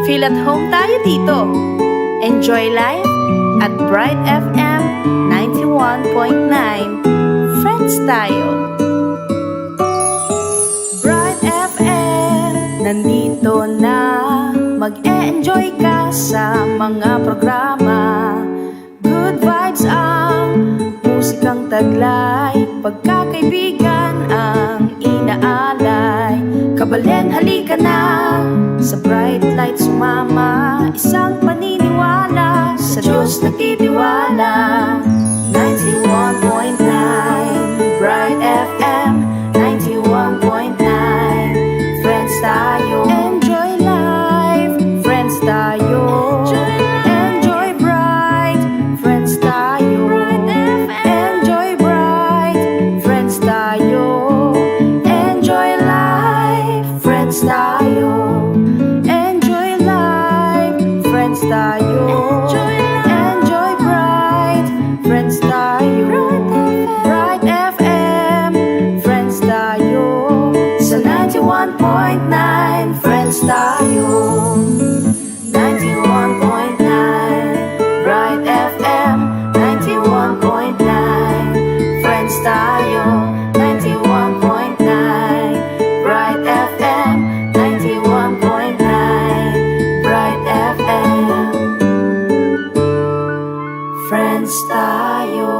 Feel at home tayo dito. Enjoy life at Bright FM 91.9. Friends tayo. Bright FM, nandito na. Mag-e-enjoy ka sa mga programa. Good vibes ang musikang taglay. Pagkakaibigan ang inaalay. Kabalin, halika na sa Bright Light sumama. Isang paniniwala sa Diyos nagtitiwala. 91.9 Bright FM 91.9. Friends tayo. Enjoy life. Friends tayo. Enjoy bright. Friends tayo. Enjoy bright. Friends tayo. Enjoy life. Friends tayo. Enjoy life. Friends tayo. Enjoy bright. Friends tayo. Bright FM. Friends tayo. Sa 91.9. Friends tayo. 91.9 Bright FM 91.9 Friends tayo. 91.9 Bright FM 91.9 Bright FM Friends tayo.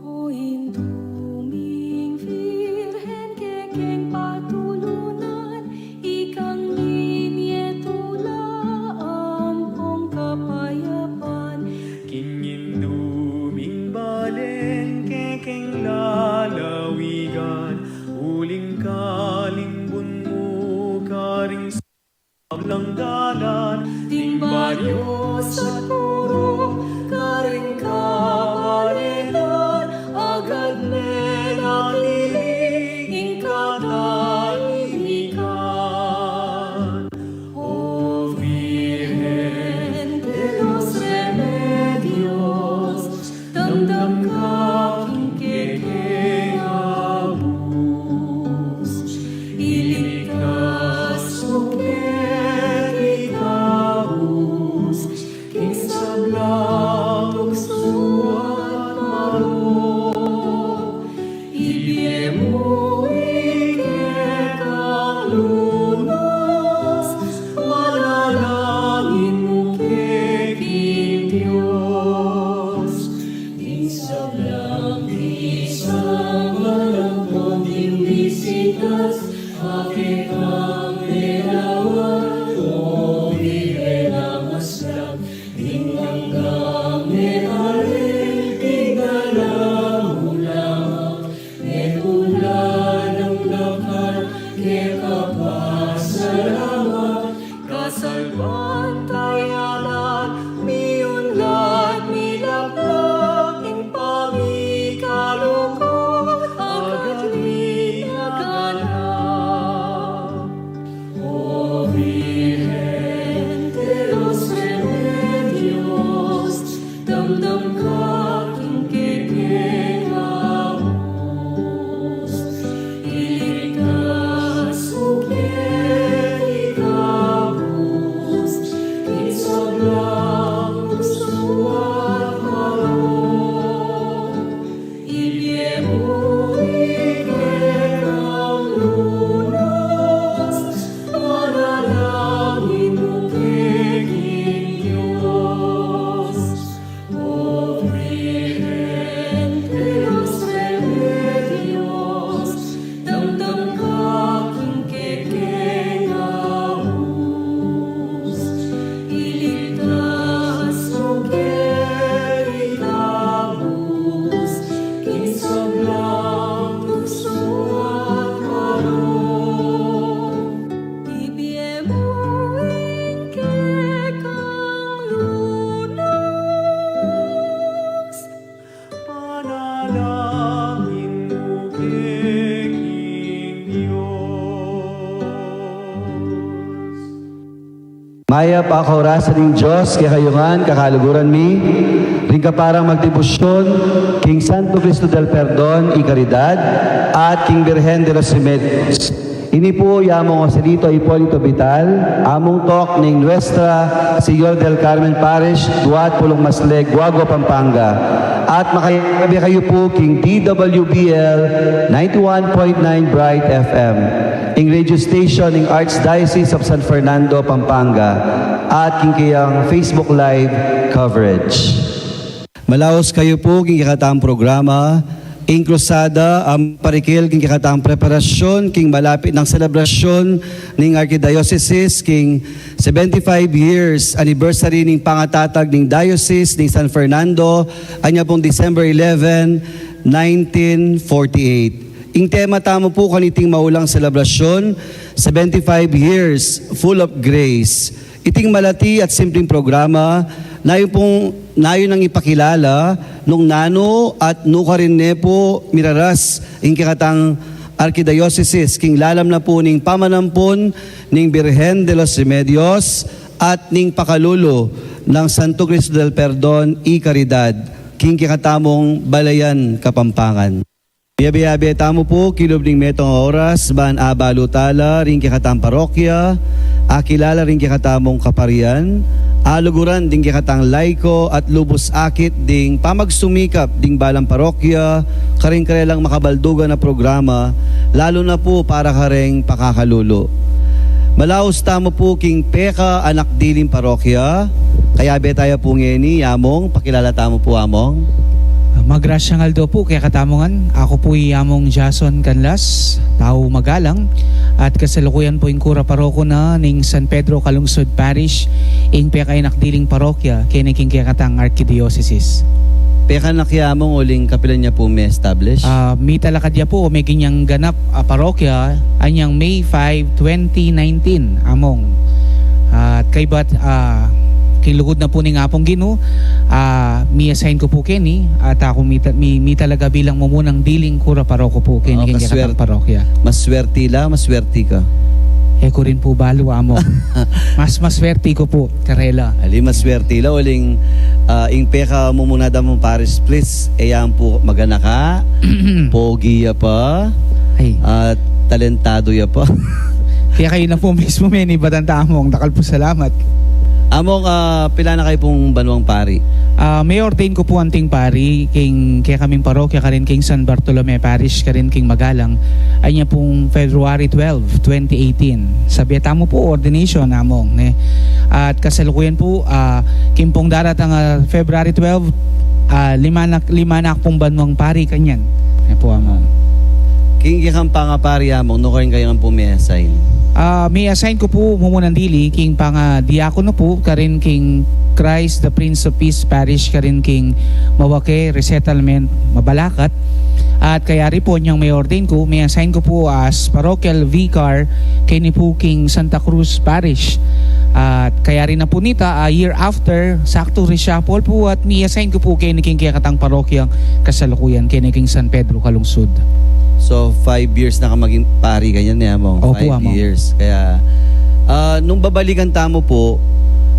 O induming Virhen, kekeng patulunan, ikang ninyetula, ampong kapayapan. Kinyinduming balen, kekeng lalawigan, uling kalimbun mo, karing langgalan, Ting Baryos at puro, karing kabalelan, agad menaliling katahimikan. O Virgen de los Remedios, damdam kaking kekengabus, iligtas mo kekikabus, king sablang uksuan maro, ibye mo ikekang lunas, manalangin mo keking Diyos. King sablang isang walang konting bisitas, aking ang nilawag, o Virgen ang maslang, ing hanggang mehalin, igalamulang, netulan ng lakad, kekapasalamat, kasalban tayanan, miunlad, milaglag, ing pamikalukot, agad minaganap. O Virgen de los Remedios, damdam kaking kekengabus, iligtas mo kekikabus, king sablang uksuan maro, ibye mo ikekang lunas, manalangin mo keking Diyos. O Virgen de los Remedios, damdam kaking kekengabus, iligtas mo kekikabus, king sablang Maya pa kaurasan ng Diyos, kaya kayungan, kakaluguran mi, rin ka parang magdibusyon, King Santo Cristo del Perdon, ikaridad, at King Virgen de los Remedios. Ini po yamong Joselito Hipolito Vital, among tok ning Nuestra Señor del Carmen Parish, Duat Pulong Masleg, Guago, Pampanga. At makayabi kayo po King DWBL 91.9 Bright FM, ing radio station ing Archdiocese of San Fernando, Pampanga, at king kayang Facebook Live coverage. Malaos kayo po king kakataang programa, ing krusada ang parikil king kakataang preparasyon king malapit ng selebrasyon ning Archdiocese king 75 years anniversary ning pangatatag ning Diocese ning San Fernando anya pong December 11, 1948. Ing tema tamo po kaniting maulang selebrasyon, 75 years full of grace. Iting malati at simpleng programa nayo nang ipakilala nung nano at nuka rin ne po miraras ing kakatang Archdiocese king lalam na po ning pamanampon ning Virgen de los Remedios at ning pakalulo ng Santo Cristo del Perdon y Caridad king kakatamong Balayan, Kapampangan. Biyabiyabi tamo po kilob ning metong oras ban abalutala ring kakatang parokya, akilala ring kakatamong kaparian, aluguran ding kikatang laiko at lubos akit ding pamagsumikap ding balang parokya, karing karelang makabaldugan na programa, lalo na po para kareng pakakalulo. Malaos tamo po king Peka anak diling parokya, kaya betaya po ngeni, among, pakilala tamo po among. Magrasyang aldo po kaya katamongan. Ako po among Jason Canlas, tao magalang, at kasalukuyan po yung kura paroko na ning San Pedro Calungsod Parish ing Pekainak Diling Parokya kiniking kaya katang Archdiocese. Peka nakiamong uling kapilan niya po may establish? May talakad niya po may ginyang ganap parokya anyang May 5, 2019 among. At kay bat kilugod na po ni Ngapong Gino, mi-assign ko po Kenny at ako mi talaga bilang mumunang diling kura paroko po Kenny kaya parokya. Maswerte la, maswerte ka. Ko rin po balo amo. mas swerte ko po karela. Ali maswerte la uling ing Peka mumunada mong Paris please. Ayan po magana ka, pogi ya pa, at talentado ya pa. Kaya kayo na po mismo may ibadanta among dakal po salamat. Among pila na kayo pong banwang pari? May ordain ko po anting pari kaya kaming parokya karin king San Bartolome Parish karin king Magalang ay niya pong February 12, 2018. Sabieta mo po ordination among at kasalukuyan po king pong daratang February 12 lima na pong banwang pari kanyan. Po among. King kang pangapari among no karin kayo ang pumiassign. May assign ko po mumunang dili king panga diakono po karin king Christ the Prince of Peace Parish karin king Mawake Resettlement Mabalacat at kaya rin po niyang may ordain ko may assign ko po as parochial vicar kay ni po king Santa Cruz Parish at kaya rin na po nita year after sakto reshuffle po at may assign ko po kay ni king katang parokyang kasalukuyan kay ni king San Pedro Calungsod. So 5 years na ka maging pari ganyan niya mo. 5 years. Kaya nung babalikan tamo po,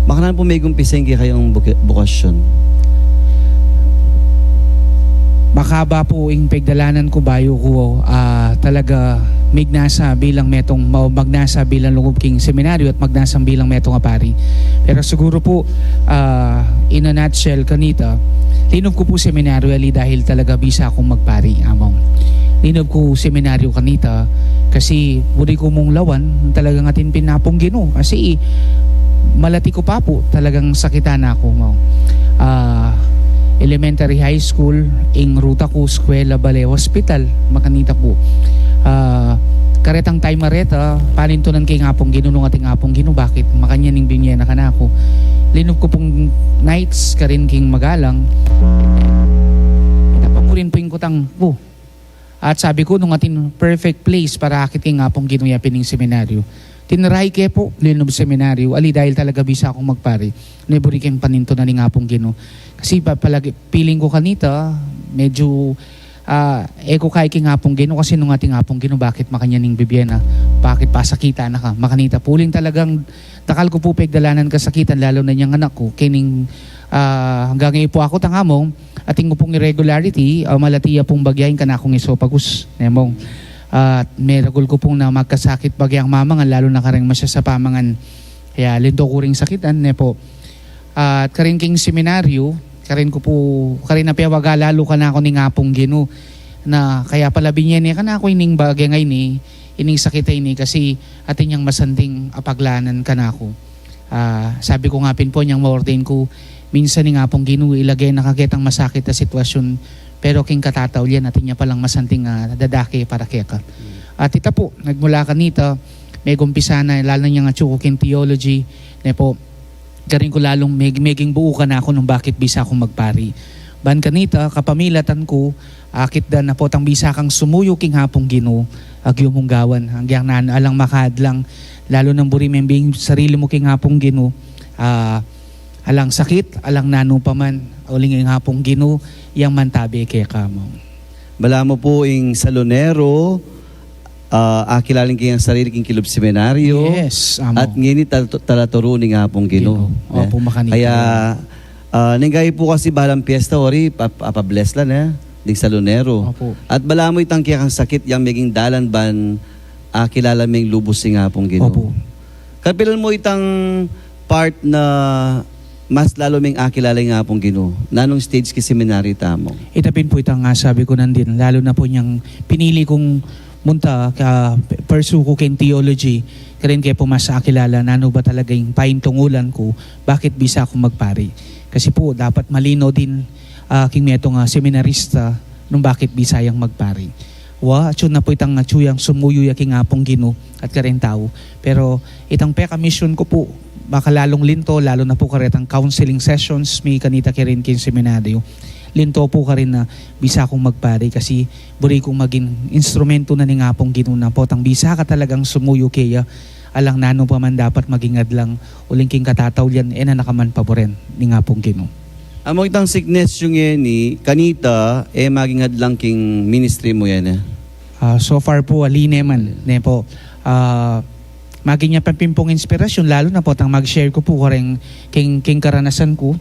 makanan po may gumpiseng kayong bukasyon. Makaba po ing pagdalanan ko bayo ko talaga mignasa bilang metong magnasa bilang lungub king seminaryo at magnasa bilang metong pari. Pero siguro po in a nutshell kanita, linob ko po seminaryo ali dahil talaga bisa akong magpari among. Linob ko seminaryo kanita kasi muli ko mong lawan talagang atin pinapong Gino kasi malati ko pa po talagang sakitan ako mo. Elementary high school ing ruta ko eskwela bale hospital makanita po. Karetang time mareta panintunan kay ngapong Gino nung ating ngapong Gino bakit makanya ning binyena kana ako. Linob ko pong nights karin king Magalang. Napamurin po yung kutang po. At sabi ko nung atin perfect place para akiting nga pong ginuyapin ng seminaryo. Tinrahi kaya po, linob seminaryo, ali dahil talaga bisa akong magpari. Neburi kayong paninto na ni nga pong Gino. Kasi palagi, feeling ko kanita, medyo eko kay king hapong Ginoo kasi nung ating hapong Ginoo bakit makanyaning bibiyena, bakit pasakita na ka, makanita puling talagang takal ko po pegdalanan kasakitan lalo na niyang anak ko kining hanggang ngayon po ako tangamong ating pong irregularity malatiya pong bagyahin ka na akong isopagus nemong at meragol ko pong na magkasakit bagyang mamangan lalo na kareng masya sa pamangan kaya linto ko ring sakitan nepo at karing king seminaryo karin ko po karin na piyawaga lalo ka na ako ni ngapong Ginoo na kaya pala binyen niya ka na ako ining bagay ngay ni ining sakitay ni kasi atin niyang masanting apaglanan ka na ako. Sabi ko nga pin po niyang ma-ordain ko minsan ni ngapong Ginoo ilagay nakakitang masakit na sitwasyon pero king katataw yan atin niya palang masanting dadaki para keka. At ita po nagmula kanita may gumpisa na lalo niya nga chukukin theology na po karin ko lalong meging buo ka na ako nung bakit bisa akong magpari. Ban kanita, kapamilatan ko, akit dan na po tang bisa kang sumuyo king hapong Ginoo, agyo mong gawan. Hanggang na alang makadlang, lalo nang buri membing sarili mo king hapong Ginoo, alang sakit, alang nano pa man, uling king hapong Ginoo, yang mantabi kay kamo. Bala mo po ing salonero, akilalin kayang sarili king kilub seminaryo. Yes, amo. At ngini talaturo ni nga pong Ginoo. Opo, makanita. Kaya ningay po kasi balang piyesta ori papabless lang ding salonero. Opo. At bala mo itang kiyang sakit yang meging dalan ban kilala ming lubos si nga pong Ginoo. Opo. Kapilan mo itang part na mas lalo ming akilala nga pong Ginoo. Nanong stage ki seminary tamo. Itapin po itang sabi ko nandin, lalo na po niyang pinili kong munta ka pursue ko kin theology karin kaya po mas akilala na ano ba talaga yung paintungulan ko bakit bisa akong magpari kasi po dapat malino din king metong seminarista nung bakit bisayang magpari atsun na po itang tsuyang sumuyo yaking apong Ginoo at karin tao pero itang peka mission ko po baka lalong linto lalo na po karetang counseling sessions may kanita kirin kin seminaryo linto po ka rin na bisa akong magpari kasi buri kong maging instrumento na ni ngapong Ginoo na po tang bisa ka talagang sumuyo kaya alang nano pa man dapat maging adlang uling king katataw yan na nakaman paboren ni ngapong Ginoo. Amo itang sickness yung ni kanita maging adlang king ministry mo yan So far po aline man ne po maging niya papimpong inspirasyon lalo na po tang mag-share ko po kareng king karanasan ko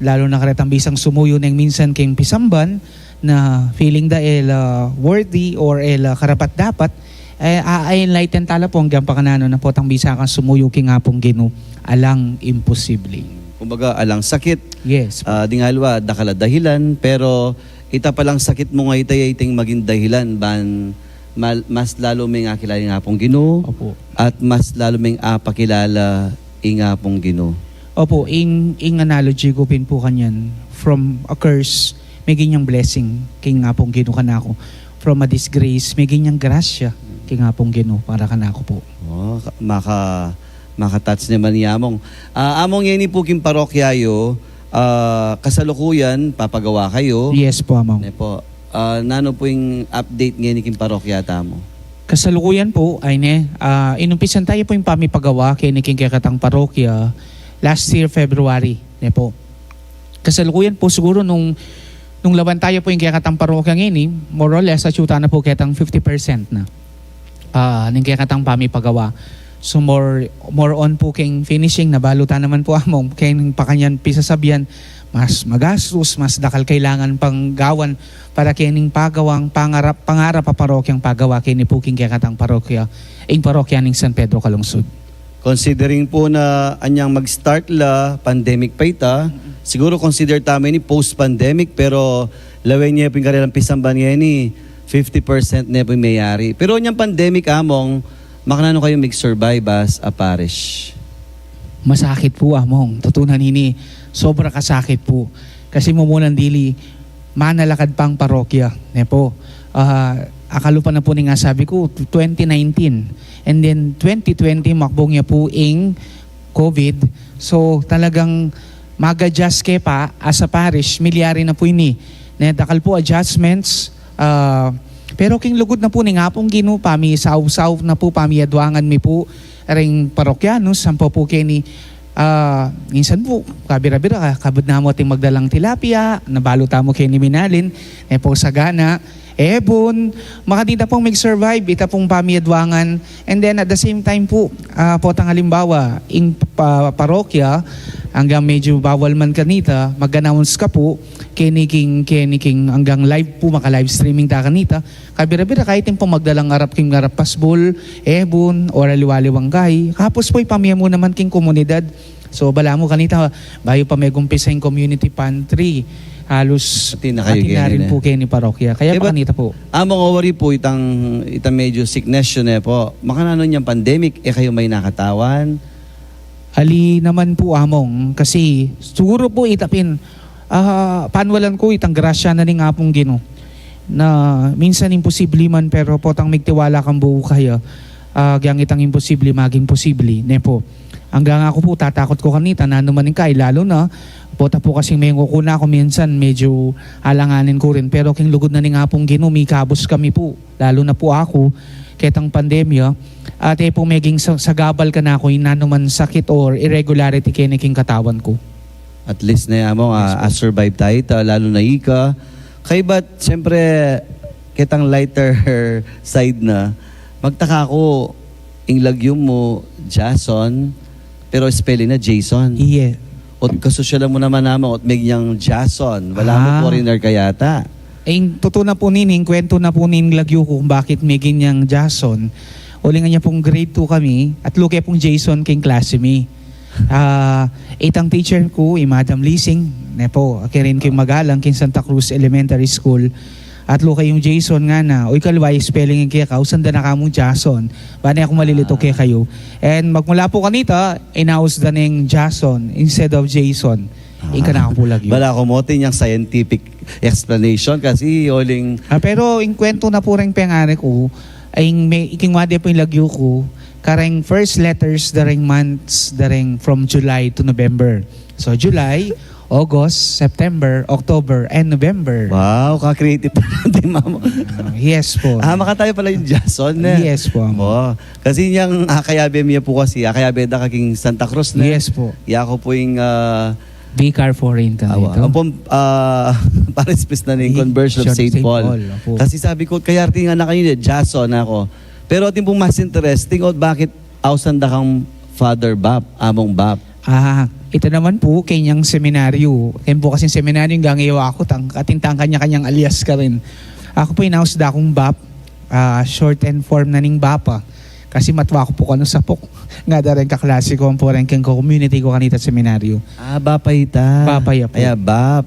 lalo na karetang bisang sumuyo ng minsan king pisamban na feeling dahil worthy or karapat dapat ay enlighten tala po hanggang pakanano na po tang bisa kang sumuyo king hapong Ginoo alang imposible. Kumbaga alang sakit. Yes. Dingalwa dakala dahilan pero ita palang sakit mo nga itay-iting maging dahilan ban mas lalo may akilala ng hapong Ginoo. Opo. At mas lalo may apakilala ing hapong Ginoo. Opo, ing analogy ko pin po kanyan from a curse may ganyang blessing king hapong Ginoo kanako from a disgrace may ganyang grasya king hapong Ginoo para kanako po. Makatats naman ni Among. Among yan po king parokyayo kasalukuyan papagawa kayo. Yes po among. Po. Nano po yung update ngayon king parokya tamo? Kasalukuyan po ay inumpisan tayo po yung pamipagawa kay king kakatang parokya last year February ne po. Kasalukuyan po siguro nung laban tayo po yung kakatang parokya ngayon more or less asyuta na po katang 50% na ng kakatang pamipagawa. So more on po king finishing na balutan naman po among kay pakanyan pisasabyan mas magastos, mas dakal kailangan pang gawan para kining pagawang pangarap pa parokyang pagawa kay ni puking kakatang parokya ing parokya ning San Pedro Calungsod. Considering po na anyang mag-start la pandemic pa ita, siguro consider tama ni post-pandemic pero lawen niya ping kanilang pisamban niya ni 50% na po mayari. Pero anyang pandemic among makanano kayo mag-survive as a parish? Masakit po among. Tutunan ini, sobra kasakit po. Kasi mumunan dili, manalakad pang parokya. Ne po. Akalupa na po ni nga sabi ko, 2019. And then 2020, makbong niya po ing COVID. So talagang mag-adjust ke pa as a parish, milyari na po ini. Nedakal po adjustments, pero king lugod na po ni nga pong Ginoo pami saw-saw na po pami adwangan mi po ring parokyanos sampo po kini minsan po kabira-bira kabud na mo ating magdalang tilapia nabalo ta mo kay ni minalin po sagana Ebon, makatita pong mag-survive, ita pong pamiadwangan. And then at the same time po, potang halimbawa, in parokya, hanggang medyo bawal man kanita, mag-announce ka po, keniking, hanggang live po, maka-live streaming ta kanita. Kabira-bira, kahit yung pong magdalang arap king arap pasbol, ebon, or aliwaliwang kay. Kapos po, ipamaya mo naman king komunidad. So, bala mo kanita, bayo pa may gumpisa yung community pantry. Halos Atin na kayo atin na rin ganyan, po kayo ni parokya. Kaya pa kanita po. Among worry po itang medyo sickness yun po. Makanano niyang pandemic, kayo may nakatawan. Ali naman po among kasi siguro po itapin panwalan ko itang grasya na ni nga pong Gino na minsan imposible man pero potang migtiwala kang buo kaya gyang itang imposible maging posible ne po. Hanggang ako po tatakot ko kanita na naman kay lalo na pota po kasing may kukuna ako minsan medyo alanganin ko rin pero king lugod na ni nga pong Gino may kabos kami po lalo na po ako ketang pandemya at po maging sagabal ka na ako nanuman sakit or irregularity kiniking katawan ko. At least na mo, survive tayo, lalo na ika. Kaya ba't, siyempre, kitang lighter side na, magtaka ko, inlagyum mo, Jason, pero spelling na Jason. Yeah. At kasosyala mo naman naman, at megyang Jason. Wala mo foreigner kayata. Totoo na po nining, kwento na po ning lagyo ko kung bakit may ganyang Jason. Uli nga niya pong grade 2 kami, at luke pong Jason king klase mi. Itang teacher ko, Madam Lising, ne po, kirin king magalang king Santa Cruz Elementary School. At luka yung Jason nga na, uy kalway spelling yung kaya ka, usanda na kamong Jason. Bani ako malilito kaya kayo. And magmula po kanita, inaus da ng Jason instead of Jason. Ika na ako po lagyo. Bala ko mo, yung scientific explanation kasi oling... Pero yung kwento na po rin pengari ko, ay may ikingwade po yung lagyo ko, kareng first letters daring months daring from July to November. So July, August, September, October, and November. Wow, ka-creative pa natin, mama. Yes po. Makatayo pala yung Jason. Yes po. Kasi yung akayabe miya po kasi, akayabe da kaking Santa Cruz na. Yes po. Ako po yung... Vicar foreign ka dito. Parispis na ng conversion of St. Paul. Kasi sabi ko, kaya rin nga na kayo, Jason ako. Pero ating pong mas interesting, bakit ausanda kang Father Bap, Among Bap? Ito naman po, kanyang seminaryo. Kaya po kasing seminaryo, hanggang iyo ako, katintang kanya-kanyang alias ka rin. Ako po inausda akong Bap, short and form na ning Bapa. Kasi matwa ko po kano sapok. Nga da rin kaklase ko, ang po rin community ko kanita seminaryo. Bapay ta. Bapay po. Kaya Bap.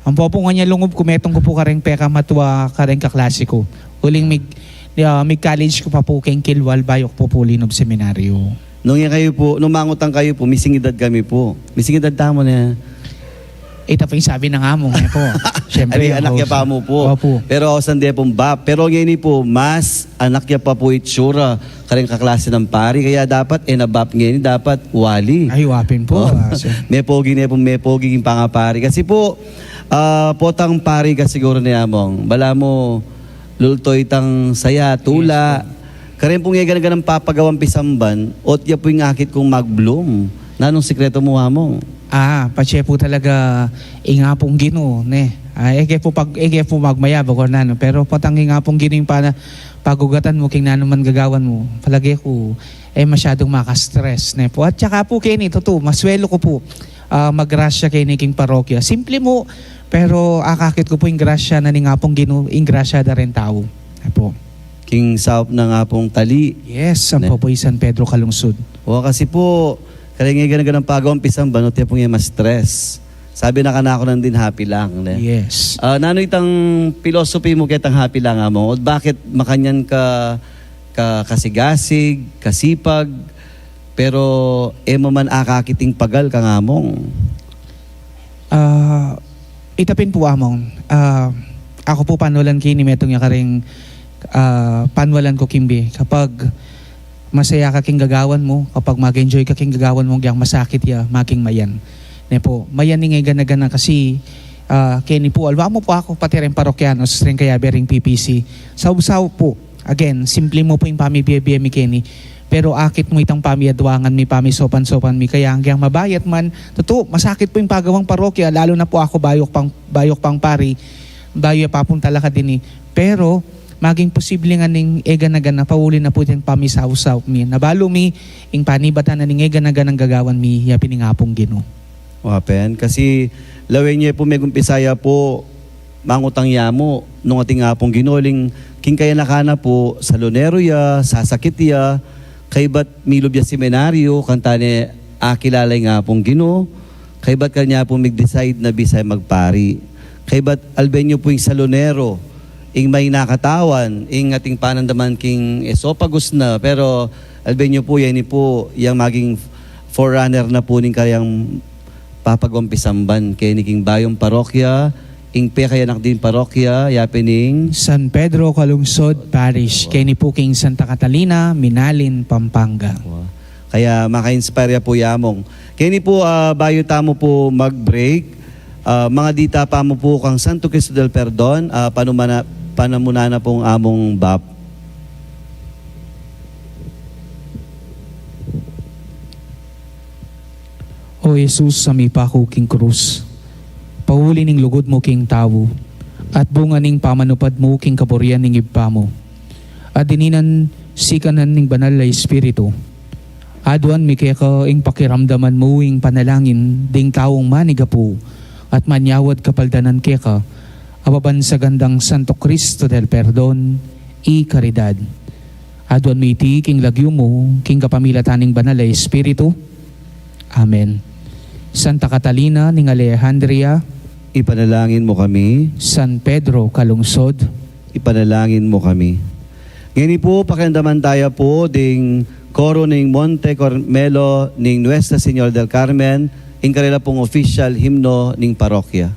Ang po nga niya lungob, kumetong ko po ka rin peka matwa ka rin kaklase ko. Huling may college ko pa po keng Kilwal, bayok po po linob seminaryo. Nung mangutang kayo po, misingidad kami po. Misingidad tamo na. Ito po yung sabi ng among po. Siyempre, anak niya pa mo po. Opo. Pero sandi pong Bap. Pero ngayon po, mas anak niya pa po itsura. Karing kaklase ng pari. Kaya dapat, na-Bap ngayon, dapat wali. Ay, wapin po. May pogi yung pangapari. Kasi po, potang pari ka siguro ni Among. Bala mo, lultoy tang saya, tula. Karin po nga ganang papagawang pisamban, ot ya po yung akit kong mag-bloom. Nanong sikreto mo, Among? Pache po talaga inga pong Gino, ne. Ege po magmayabag or nano. Pero potang inga pong Gino yung pagugatan mo, king nano man gagawan mo. Palagi ko, masyadong makastress, ne po. At saka po kayo totoo, maswelo ko po magrasya kayo ni king parokya. Simple mo, pero akakit ko po yung grasya na ni nga pong Gino, yung grasya da rin tao. Po. King Saup na nga pong tali. Yes, ang po San Pedro Kalungsod. Kasi po, kaya nga ganang pagawang pisang banot ya pong yung ma-stress. Sabi na kanako nang din happy lang. Ne? Yes. Nano itang philosophy mo kitang happy lang mo? O bakit makanyan ka kasigasig, kasipag, pero man akakiting pagal ka nga mong? Itapin po among. Ako po panulan kini metong yakaring panwalan ko kimbi. Kapag masaya ka king gagawan mo, kapag mag-enjoy ka king gagawan mo, gyang masakit ya, making mayan. Ne po, mayan ni ngay gana kasi kini po, alwa mo po ako, pati rin parokyanos, rin kaya bering PPC. Saw po, again, simple mo po yung pamibiyabiyay mi kini, pero akit mo itang pamiadwangan mi, pamisopan-sopan mi, kaya hanggang mabayat man, totoo, masakit po yung pagawang parokya, lalo na po ako bayok pang pari, bayo papunta la ka din Pero maging posible nga ning eganagan na pauli na po din pamisaw-saw mi. Nabalo mi, ing panibatan na ning eganagan ang gagawan mi, ya piningapong Ginoo. Wapen, kasi lawin niya po may gumpisaya po mangutang yamo nung ating nga pong ginoling king kaya nakana po sa lunero ya, sasakit ya, kay ba't milob ya seminaryo, kantane akilalay nga pong Ginoo, kay ba't kanya po mag-decide na bisay magpari, kay ba't albenyo po yung sa lunero, ing may nakatawan, ing ating panandaman king esophagus na, pero albenyo po yan po, yung maging forerunner na po ning kayang papagumpisamban kay niking bayong parokya, ing pekayanak din parokya, yapining San Pedro Calungsod Parish, kay ni po king Santa Catalina, Minalin, Pampanga. kaya maka-inspire po yamong. Kaya ni po bayo tamo po mag-break, mga dita pa mo po kang Santo Cristo del Perdon, panamuna na pong among bap. O Jesus, sa mipako king krus, pauli ning lugod mo king tawo, at bunga ning pamanupad mo king kapurian ning ibpa mo, at dininan sikanan ning banal na espiritu, aduan mi kaya ka ing pakiramdaman mo ing panalangin ding taong manigapu, at manyawad kapaldanan kaya ka, ababan sa gandang Santo Cristo del Perdon, i karidad. Aduan mi iti king lagyo mo, king kapamilataning banal na espiritu. Amen. Santa Catalina ning Alejandria, Ipanalangin mo kami, San Pedro Calungsod, ipanalangin mo kami. Ngayon po, pakiramdaman tayo po ding koro ning Monte Carmelo ning Nuestra Señora del Carmen, ing karela pong official himno ning parokya.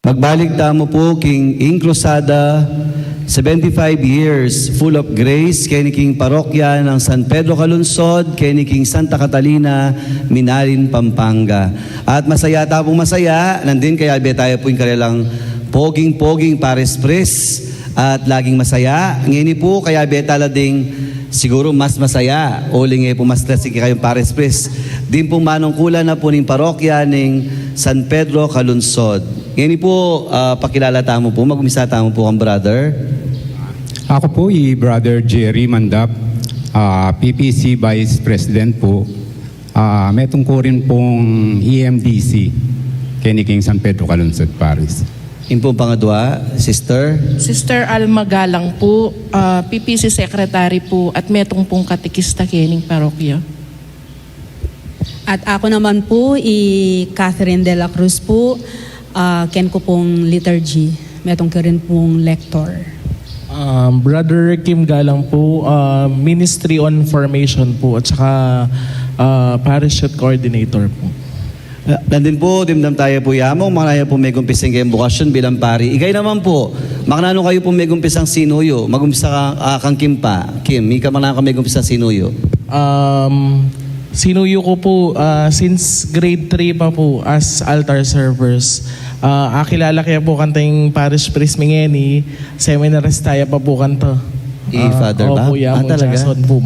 Magbalik tamo po king ing krusada, 75 years full of grace, Keniking Parokya ng San Pedro Calunsod, Keniking Santa Catalina, Minarin, Pampanga. At masaya tapong masaya, nandin kaya tayo po yung kanilang poging-poging Pares Pres at laging masaya. Ngayon po kaya betala ding siguro mas masaya. Uling po mas klasik kayong Pares Pres. Din po manungkulan na po ng parokya ng San Pedro Calunsod. Ngayon po pakilala tamo po, mag-umisa tamo po ang brother. Ako po Brother Jerry Mandap, PPC Vice President po. Metong ko rin pong EMDC, Keniking San Pedro Calunsod, Paris. Yung po pangadwa, sister. Sister Alma Galang po, PPC Secretary po at metong pong katikista kening parokya. At ako naman po, Catherine de la Cruz po, ken ko pong liturgy, metong ko rin pong lector. Brother Kim Galang po, Ministry on Formation po at saka Parish Youth Coordinator po. Nandun po, dimdam tayo po yamong, mga po may gumpisang kayong bukasyon bilang pari. Igay naman po, makanano kayo po may gumpisang sinuyo, magumpisa kang Kim pa. Kim, ika makanano ka may gumpisang sinuyo. Sinuyo ko po since grade 3 pa po as altar servers. Akilala kaya po kantang Parish Priest Mingeni, seminarist tayo pa po kanto. Father ba? Opo, yamong Talaga? Jason po.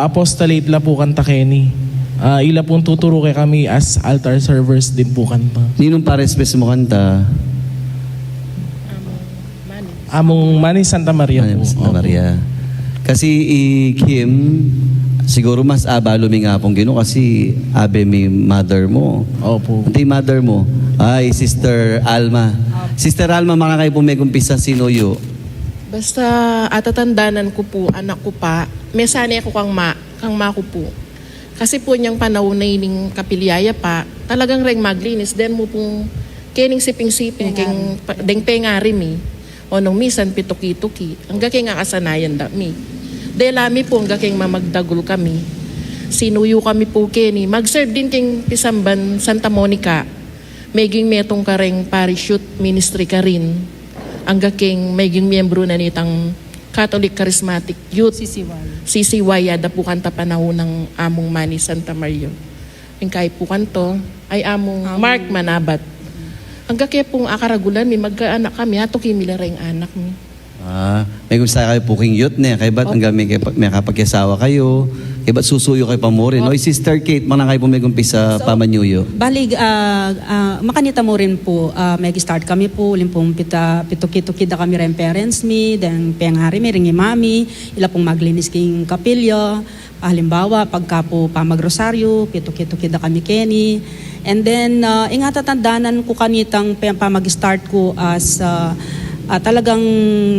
Apostolate la po kanta Kenny. Ila pong tuturo kay kami as altar servers din po kanta. Ninong Pares Pres mo kanta? Among Mani Santa Maria po. Santa Maria. Kasi Kim, siguro mas luming nga pong gino kasi abe may mother mo. Opo. Ante mother mo? Ay, Sister Alma. Sister Alma, mga kayo po may gumpisang sinuyo. Basta atatandanan ko po, anak ko pa, may sanay ako kang ma ko po. Kasi po niyang panahon na ining kapilyaya pa, talagang reng maglinis. Den mo pong kening siping-siping, deng pengari mi. O nung misan pituki-tuki. Ang gaking nga kasanayan da mi. Delami po ang gaking mamagdagol kami. Sinuyo kami po keni. Mag-serve din king Pisamban, Santa Monica. Meging metong kareng parish youth ministry ka rin. Ang gaking meging miyembro na nitang Catholic Charismatic Youth. CCY ada po kanta panahon ng among Mani Santa Maria. Yung kay po kanto ay among Mark Manabat. Ang gakaya pong akaragulan, may magkaanak kami, ato kimila rin anak mi. May gusto kayo po king youth na, kaya ba't hanggang may kapagyasawa kayo, kaya ba't susuyo kayo pa mo rin? Oy, Sister Kate, mga kayo po may gumpis sa pamanyuyo. Balig, makanita mo rin po, mag-start kami po, limpong pituki-tuki da kami rin parents mi, then pengari mi, ringi mami, ila pong maglinis king kapilyo, halimbawa, pagka po pamagrosaryo, pituki-tuki da kami Kenny, and then, ingatatandanan ko kanitang mag-start ko as talagang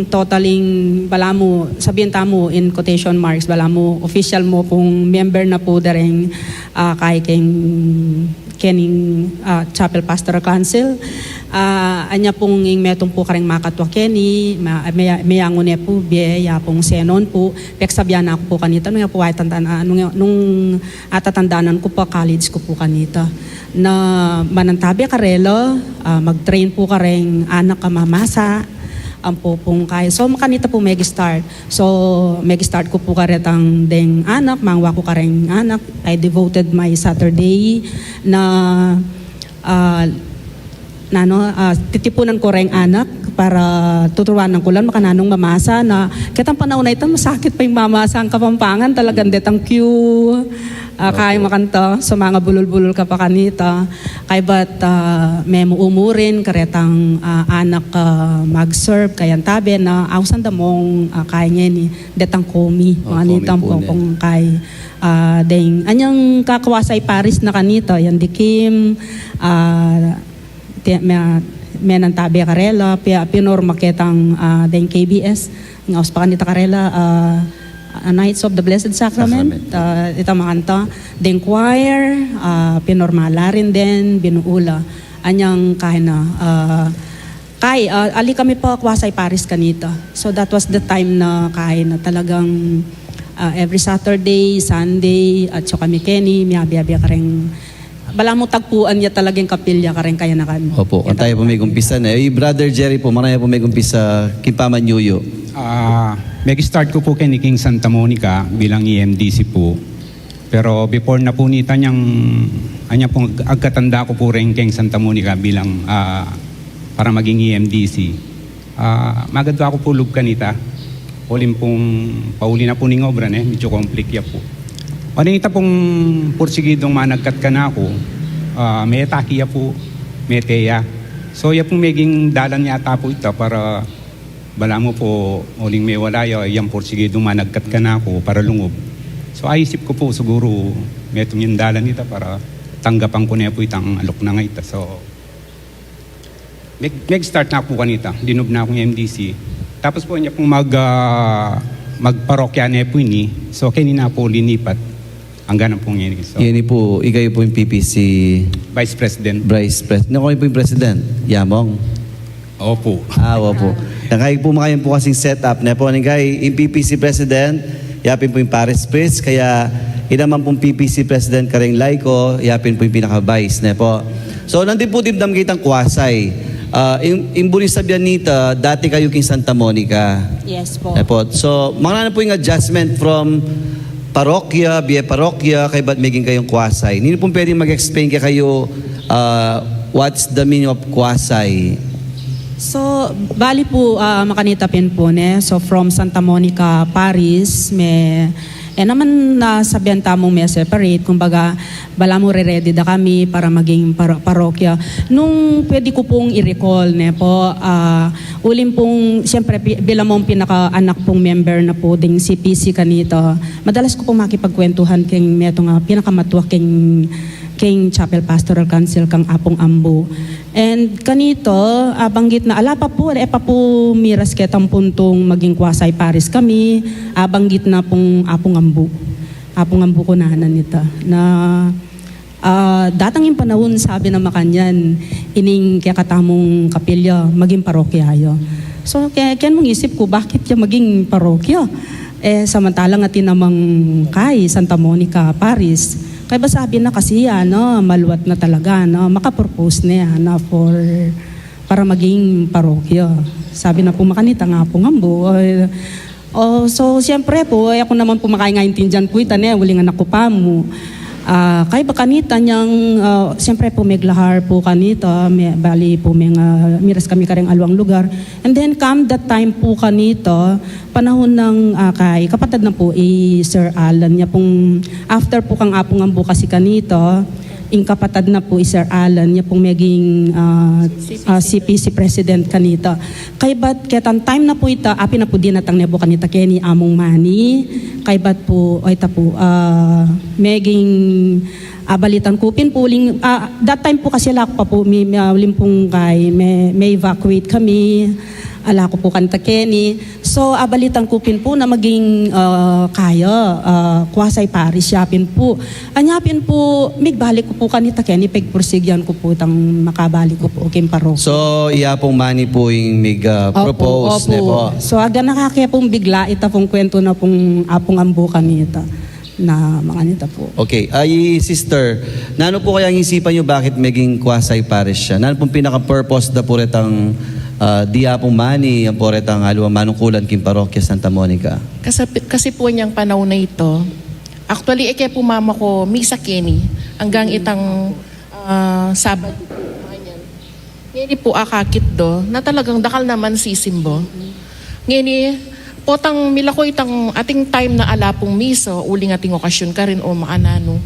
totaling bala mo, sabihin tamo in quotation marks, bala mo official mo kung member na po daring kay kening Chapel Pastoral Council. Anya pong metong po kareng makatwa Kenny, mayango ne po biya pong senon po. Peksabihan ako po kanita nung po ay nung atatandaanan ko po college ko po kanita na manantabi karelo, mag-train po kareng anak ka mamasa ang po pong kaya. So makanita po mag-start. So mag-start ko po karetang deng anak, mangwa ko kareng anak. I devoted my Saturday na titipunan ko rin anak para tuturuan ko lang makananong mamasa na kitang panahon na ito masakit pa yung mamasa ang Kapampangan talagang detang cue kaya makanta sa mga bulol-bulol ka pa kanita kaya ba't may umurin karetang anak mag-serve kaya tabi na awsan damong kaya nga ni detang komi mga nitang pong kay deng anyang kakawasay Paris na kanita yan dikim menan tabi karela pinorma ketang den KBS ngaos pa kanita karela Knights of the Blessed Sacrament. Ita makanta den choir pinormala rin din binuula anyang kahina ali kami pa kwasay Paris kanita so that was the time na kahina talagang every Saturday, Sunday at so kami Kenny miyabiya ka rin bala mo tagpuan niya talagang kapilya ka rin kaya na kan. Opo, ang tayo po may kumpisa na. Brother Jerry po, marami po may kumpisa Kimpaman Yuyo. Mag-start ko po kay ni King Santa Monica bilang EMDC po. Pero before na po nita niyang pong agkatanda ko po rin King Santa Monica bilang para maging EMDC. Magadwa ko po lub kanita. Pauli na po ning obra medyo komplikya po. Kanita pong porsigidong managkat ka na ako, may takiya po, may teya. So ya pong meging dalan yata po ito para bala mo po uling may walaya, yung porsigidong managkat ka na ako para lungob. So aisip ko po siguro may itong yung dalan ito para tanggapan ko na po itang alok na nga ito. So nag-start na po kanita, dinob na akong MDC. Tapos po niya pong magparokya na po ini. So kanina po linipat. Hanggang po ngayon. So, Yan po, ikaw po yung PPC Vice President. Naku po yung President? Yamong? Opo. Opo. Kaya po makayon po kasing setup na po. Yung PPC President, yapin po yung Paris Priest. Kaya inaman pong PPC President Karing Laiko, yapin po yung pinaka-vice na po. So, nandun po dimdam kitang kuwasay. Imbunin sabihan nita, dati kayo king Santa Monica. Yes po. So, mga na po yung adjustment from parokya, biye parokya, kay ba't maging kayong kwasay? Hindi po pwede mag-explain kayo what's the meaning of kwasay? So, bali po makanitapin po So, from Santa Monica, Paris, naman nasabihan tamong may separate. Kumbaga, bala mo re-ready na kami para maging parokya. Nung pwede ko pong i-recall, ulim pong, siyempre, bilang mong pinaka-anak pong member na po ding CPC kanito, madalas ko pong makipagkwentuhan keng meto nga pinakamatwa King Chapel Pastoral Council kang Apong Ambu. And kanito, banggit na ala pa po miras ketang puntong maging kwasay Paris kami, banggit na pong Apong Ambu. Apong Ambu ko nahanan nita. Na datang yung panahon sabi na makanyan, ining kaya katamong kapilya, maging parokyayo. So kaya mong isip ko, bakit siya maging parokya? Samantalang atin namang kay Santa Monica, Paris. Kaya ba sabi na kasi maluwat na talaga, makapropose na yan para maging parokya. Sabi na po makanita nga po ngambo. So siyempre po, ako naman po makaingaintindihan po ito uling anak ko pa mo. Kaya ba kanita niyang, siyempre po may glahar po kanita, bali po may miras kami kareng alwang lugar. And then come that time po kanita, panahon ng kay kapatid na po Sir Alan niya pong, after po kang Apong Ambu kasi kanita, yung kapatid na po Sir Alan niya pong maging CPC President kanita. Kaya ba't ketan time na po ita, api na po din natang nebo kanita kaya ni Among Mani, kaya ba't po, maging balitan kupin po, that time po kasi lak pa po, may pong kay, may evacuate kami, ala ko po kanta Kenny. So, abalitan kupin po na maging kwasay Paris, yapin po. Anyapin po, migbalik ko po kanita Kenny, pagpursigyan ko po, tang makabalik ko po, okay parok. So, Apong Mani po yung propose Opo. So, aga nakakaya pong bigla, ita pong kwento na pong Apong Ambu kanita na mga nita po. Okay. Sister, nano po kaya ang isipan nyo bakit maging kwasay Paris siya? Nano pong pinaka-purpose na po retang di Apong Mani, ang po retang haluang manungkulan king parokya Santa Monica? Kasi po niyang panahon na ito, actually, po mama ko, Misa Kenny, hanggang itang Sabado po. Ngayon po akakit do, na talagang dakal naman sisimbo. Ngayon potang mila ko itang ating time na alapong miso, uling ating okasyon ka rin o maanano.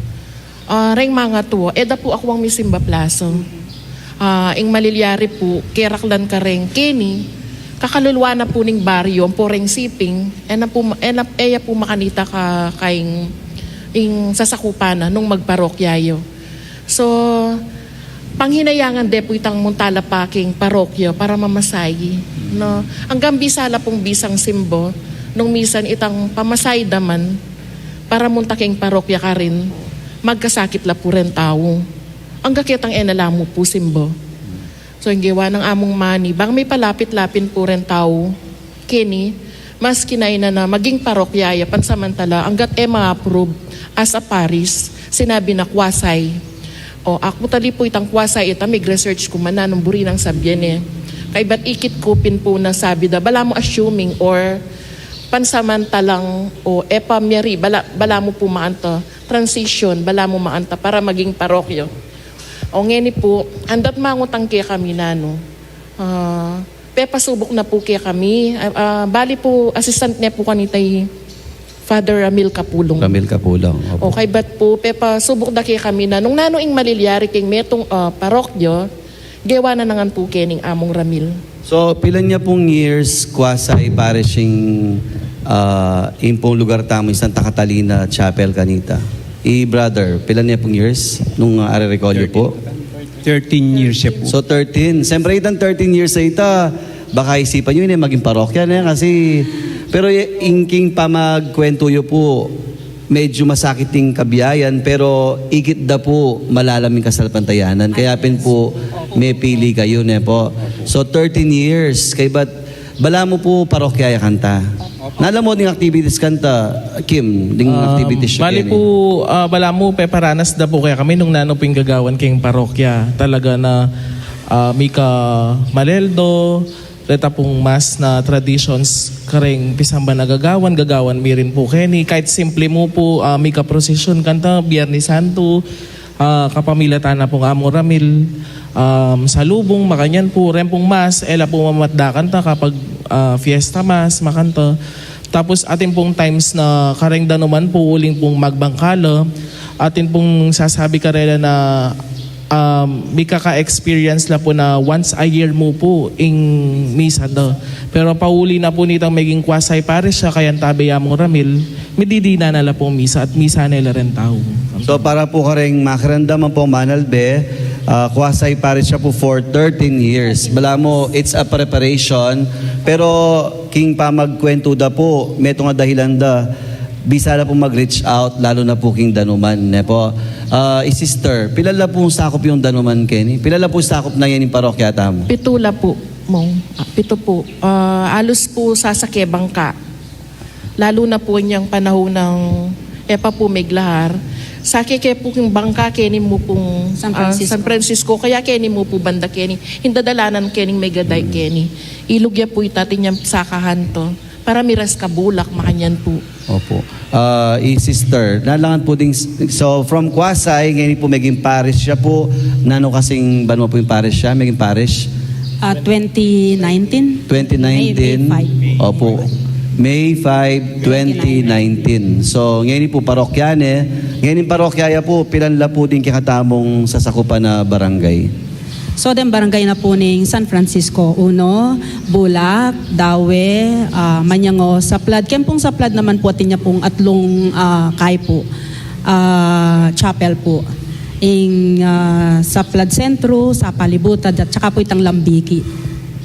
Reng mga tuwa, eda po ako ang misimba plaso. Ing malilyari po, keraklan ka rin Kenny, kakalulwa na po ning baryo, po ring siping, eya po makanita ka kaing sasakupana nung magparokyayo. So, panghinayangan de po itang muntala paking parokyo para mamasayi. No? Hanggang bisala pong bisang simbo, nung misan itang pamasay daman, para muntaking parokya ka rin, magkasakit la po rin tao. Ang gakitang enala mo po simbo. So yung gawa ng Among Mani, bang may palapit-lapin po rin tao, Kenny, mas kinaina na maging parokyaya pansamantala, hanggat ma-approve as a Paris, sinabi na kwasay. O ako tali po itang kwasa ita mig research ko man nung buri ng sabyan kay ba't ikit kupin po na sabi da bala mo assuming or pansamantalang o epamyari bala mo po maanta transition bala mo maanta para maging parokyo. O ngeni po andat mangutang kaya kami nano. Pasubok na po kaya kami. Bali po assistant niya po kanitay Father Ramil Kapulong. Ramil Kapulong. Opo. Okay, ba't po, subok na kaya kami na, nung nanoing malilyari king metong parokyo, gawa na nangan po kening among Ramil. So, pilan niya pong years kwasay parishing impong lugar tamo in Santa Catalina Chapel kanita? Brother, pilan niya pong years nung recall niyo po? 13 years siya po. So 13. Siyempre itang 13 years sa ita, baka isipan nyo yun maging parokya na kasi pero inking pa magkwento nyo po, medyo masakiting kabiyayan pero ikit da po malalaming kasalpantayanan. Kaya pin po may pili kayo na po. So 13 years, kay bala mo po parokya kanta. Nala mo ding activities kanta, Kim, ding activities siya. Bali po, bala mo, paranas da po kaya kami nung nano ping gagawan kayong parokya. Talaga na Mika Maleldo, reta pong mas na traditions kareng pisamba nagagawan, gagawan mi rin po Kenny. Kahit simple mo po, Mika Procession kanta, Biyernes Santo, kapamilatan na pong Amo Ramil, salubong, makanyan po, rempong mas, ela po mamatda kanta kapag fiesta mas, makanta. Tapos atin pong times na kareng danuman po, uling pong magbangkala, atin pong sasabi karela na may kaka-experience la po na once a year mo po ing misa daw. Pero pauli na po nitang maging kwasay pare siya kaya tabi among Ramil, mididina na la po misa at misa nila rin tao. So para po kareng makaramdaman po manalbe, kwasay pare siya po for 13 years. Bala mo, it's a preparation. Pero king pa magkwento da po, meto nga dahilan da, bisa na po mag-reach out, lalo na po king danuman. Ne po. Sister, pilala po sakop yung danuman, Kenny? Pilala po sakop na yan yung parokya tamo? Pitula po, mong. Pito po. Alos po sasakebang ka. Lalo na po niyang panahon ng epa po miglahar. Sa kaya po yung bangka, Kenny mo pong San Francisco. Kaya Kenny mo po banda, Kenny. Hindadalanan, Kenny megaday, Kenny. Ilugya po itatin niyang sakahan to. Para miras kabulak, makanyan po. Opo. Sister, nalangan po ding, so from Kwasay, ngayon po maging parish siya po. Nano kasing banwa po yung parish siya, maging parish? 2019. 2019. May 5. Opo. May 5, 2019. So, ngayon po parokyane. Ngayon parokyaya po, pilanla po din kikatamong sasakupan na barangay. So, den barangay na po ning San Francisco, Uno, Bulak, Dawe, Manyango, Saplad. Kempong Saplad naman po atin niya pong atlong kay po, chapel po. Ing Saplad Sentro, sa Palibutad, at saka po itang Lambiki.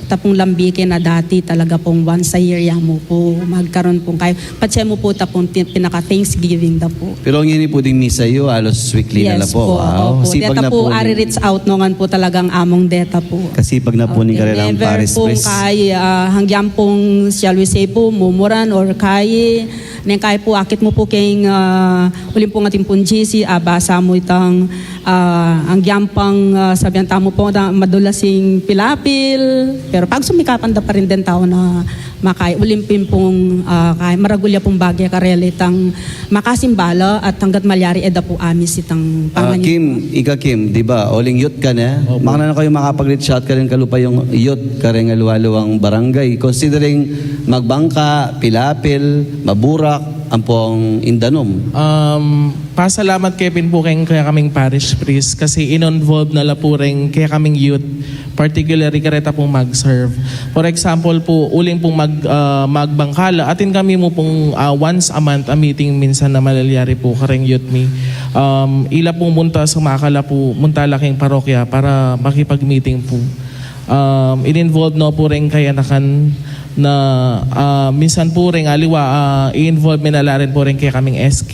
Tapong Lambiki na dati talaga pong once a year yang mo po magkaroon pong kayo. Patse mo po tapong pinaka-Thanksgiving da po. Pero ngayon po din misa yun, halos weekly na lang po. Wow. Sipag deta na po, po ari reach out nungan po talagang among deta po. Kasipag na po ni kanilang Paris Never Priest. pong kay, hanggang pong, shall we say po, mumuran or kay, neng kay po, akit mo po kayong, ulim po ating pong GC, basa mo itang, hanggang pang, sabihan tamo po, madulasing pilapil, pero pag sumikapan da pa rin din tao na makay, ulimpin pong, maragulya pong bagay karelitang makasimbala at hanggat malyari eda po amis itang Kim, Kim, di ba? Oling youth ka na. Makana na kayo makapag-reach out ka rin kalupa yung youth ka rin aluwaluwang barangay. Considering magbangka, pilapil, maburak, ang pong indanom. Pasalamat Kevin po kaya kaming parish priest kasi in-involve na la po rin kaya kaming youth, particularly kareta pong mag-serve. For example po, uling pong magbangkala, atin kami mo pong once a month a meeting minsan na malalyari po kareng youth me. Ila pong munta sumakala po, munta laking parokya para makipag-meeting po. In-involve no po rin kaya nakan na minsan po rin aliwa i-involve minala rin po rin kaya kaming SK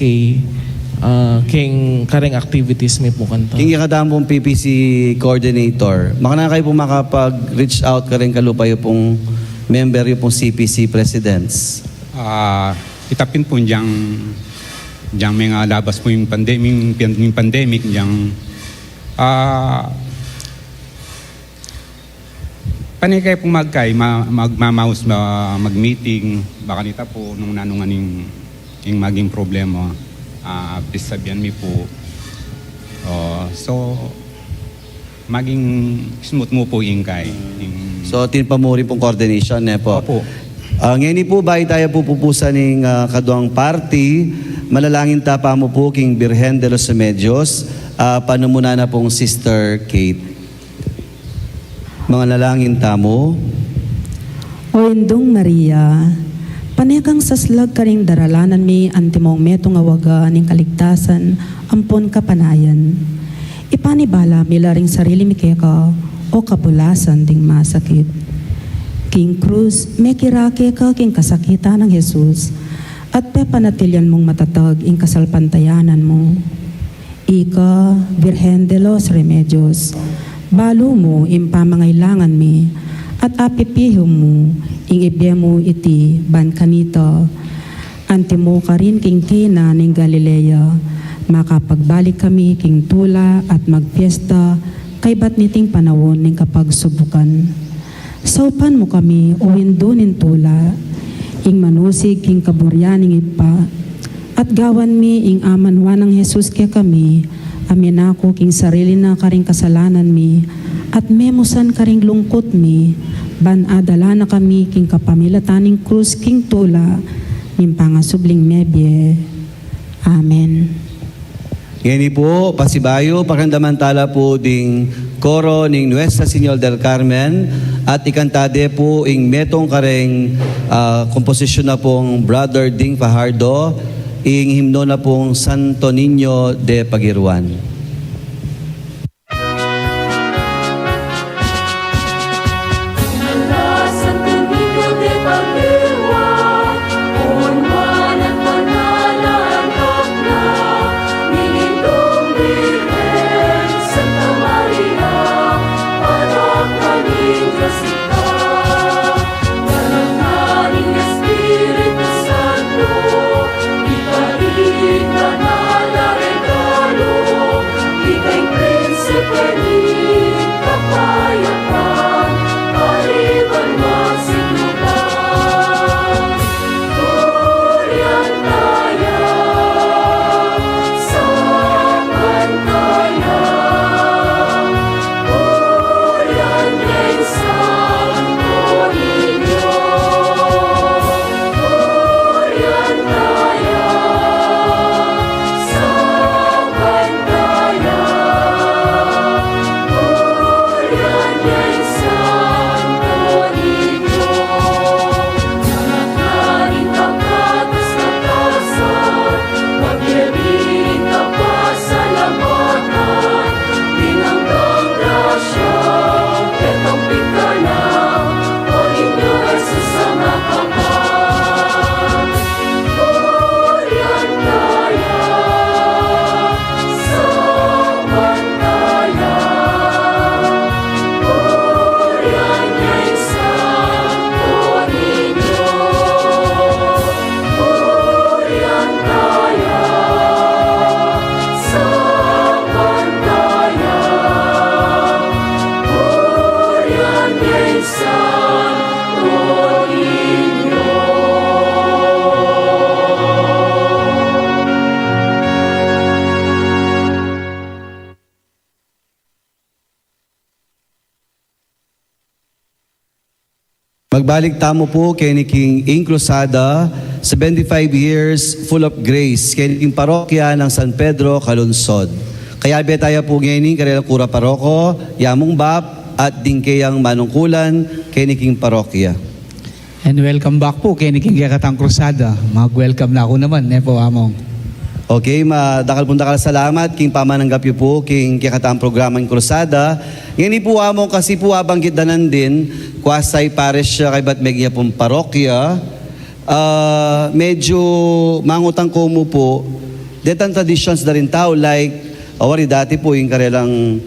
king kareng activities may po kanta. King yakadaan pong PPC coordinator. Makana kayo pong makapag-reach out ka rin kalupa yung pong member yung pong CPC presidents. Itapin po diyang may nga labas po yung pandemic diyang Panay kayo pong magmamaus, mag-meeting, baka nita po nung nanunganing yung maging problema, please sabihan mi po. So, maging smooth mo po yung kay. So, tinpamuri pong coordination, po. Opo. Ngayon po ba tayo pupupusan ng kaduang party, manalangin tapa mo po king Birhen de los Remedios, panumuna na pong Sister Kate. Mga lalangin tamo. O Indong Maria, panekang saslag ka ring daralanan mi antimong metong awaga ning kaligtasan, ampon kapanayan. Ipanibala mi laring sarili mi keka o kapulasan ding masakit. King Cruz, may kirake ka king kasakitan ng Jesus at pepanatilyan mong matatag ing kasalpantayanan mo. Ika, Virgen de los Remedios, balo mo impamangailangan mi at apipihom mo ing ibyemo iti ban kanito. Antimo ka rin king Tina ng Galilea, makapagbalik kami king tula at magpiesta kay bat niting panahon ning kapagsubukan. Saupan mo kami o hindunin tula, ing manusig king kaburyaning ipa, at gawan mi ing amanwa ng Jesus kaya kami, amin ako king sarili na karing kasalanan mi, at memusan karing lungkot mi, ban adala na kami king kapamilataning krus king tula, ning pangasubling mebye. Amen. Ngayon po, pasibayo, pakandamantala po ding koro ning Nuestra Señora del Carmen at ikantade po ing metong kareng komposisyon na pong Brother Ding Fajardo, ing himno na pong Santo Niño de Pagiruan. Santo Niño de Pagdiwan, unman at manananak na, Ninindong Birhen, Santa Maria, anak ka ni Diosita. Dalanghaling Espiritu Santo, ikarin ka na regalo, ika'y prinsipe ni kapayapaan, kaliban magsigluban. Orientaya, sa pantaya, Orienten Santo Niño. Orientaya, sa pantaya, Orienten Santo Niño. Nanakaring kapatasan, magdiring kapasalamatan, binanggang grasya, ketong pikalang, o Niño Jesus ang nakapan. Orientaya, sa pantaya, Orienten Santo Niño. Orientaya, sa pantaya, Orienten Santo Niño. Magbalik tamo po kay ni King Ing Cruzada, 75 years full of grace, kay ni King Parokya ng San Pedro, Calunsod. Kaya tayo po ngayon kanilang kura paroko, yamong bap, at dingkayang manungkulan kay ni King Parokya. And welcome back po kay King Kakatang Cruzada. Mag-welcome na ako naman, po among. Okay, madakal pong dakal salamat, King pamananggap yu po, King kikataang programang Cruzada. Ngayon po among kasi po abanggit danan din, kwasay pares siya kay Batmegya pong parokya. Medyo mangutang ko mo po, detang traditions na rin tao, like, awari dati po yung karelang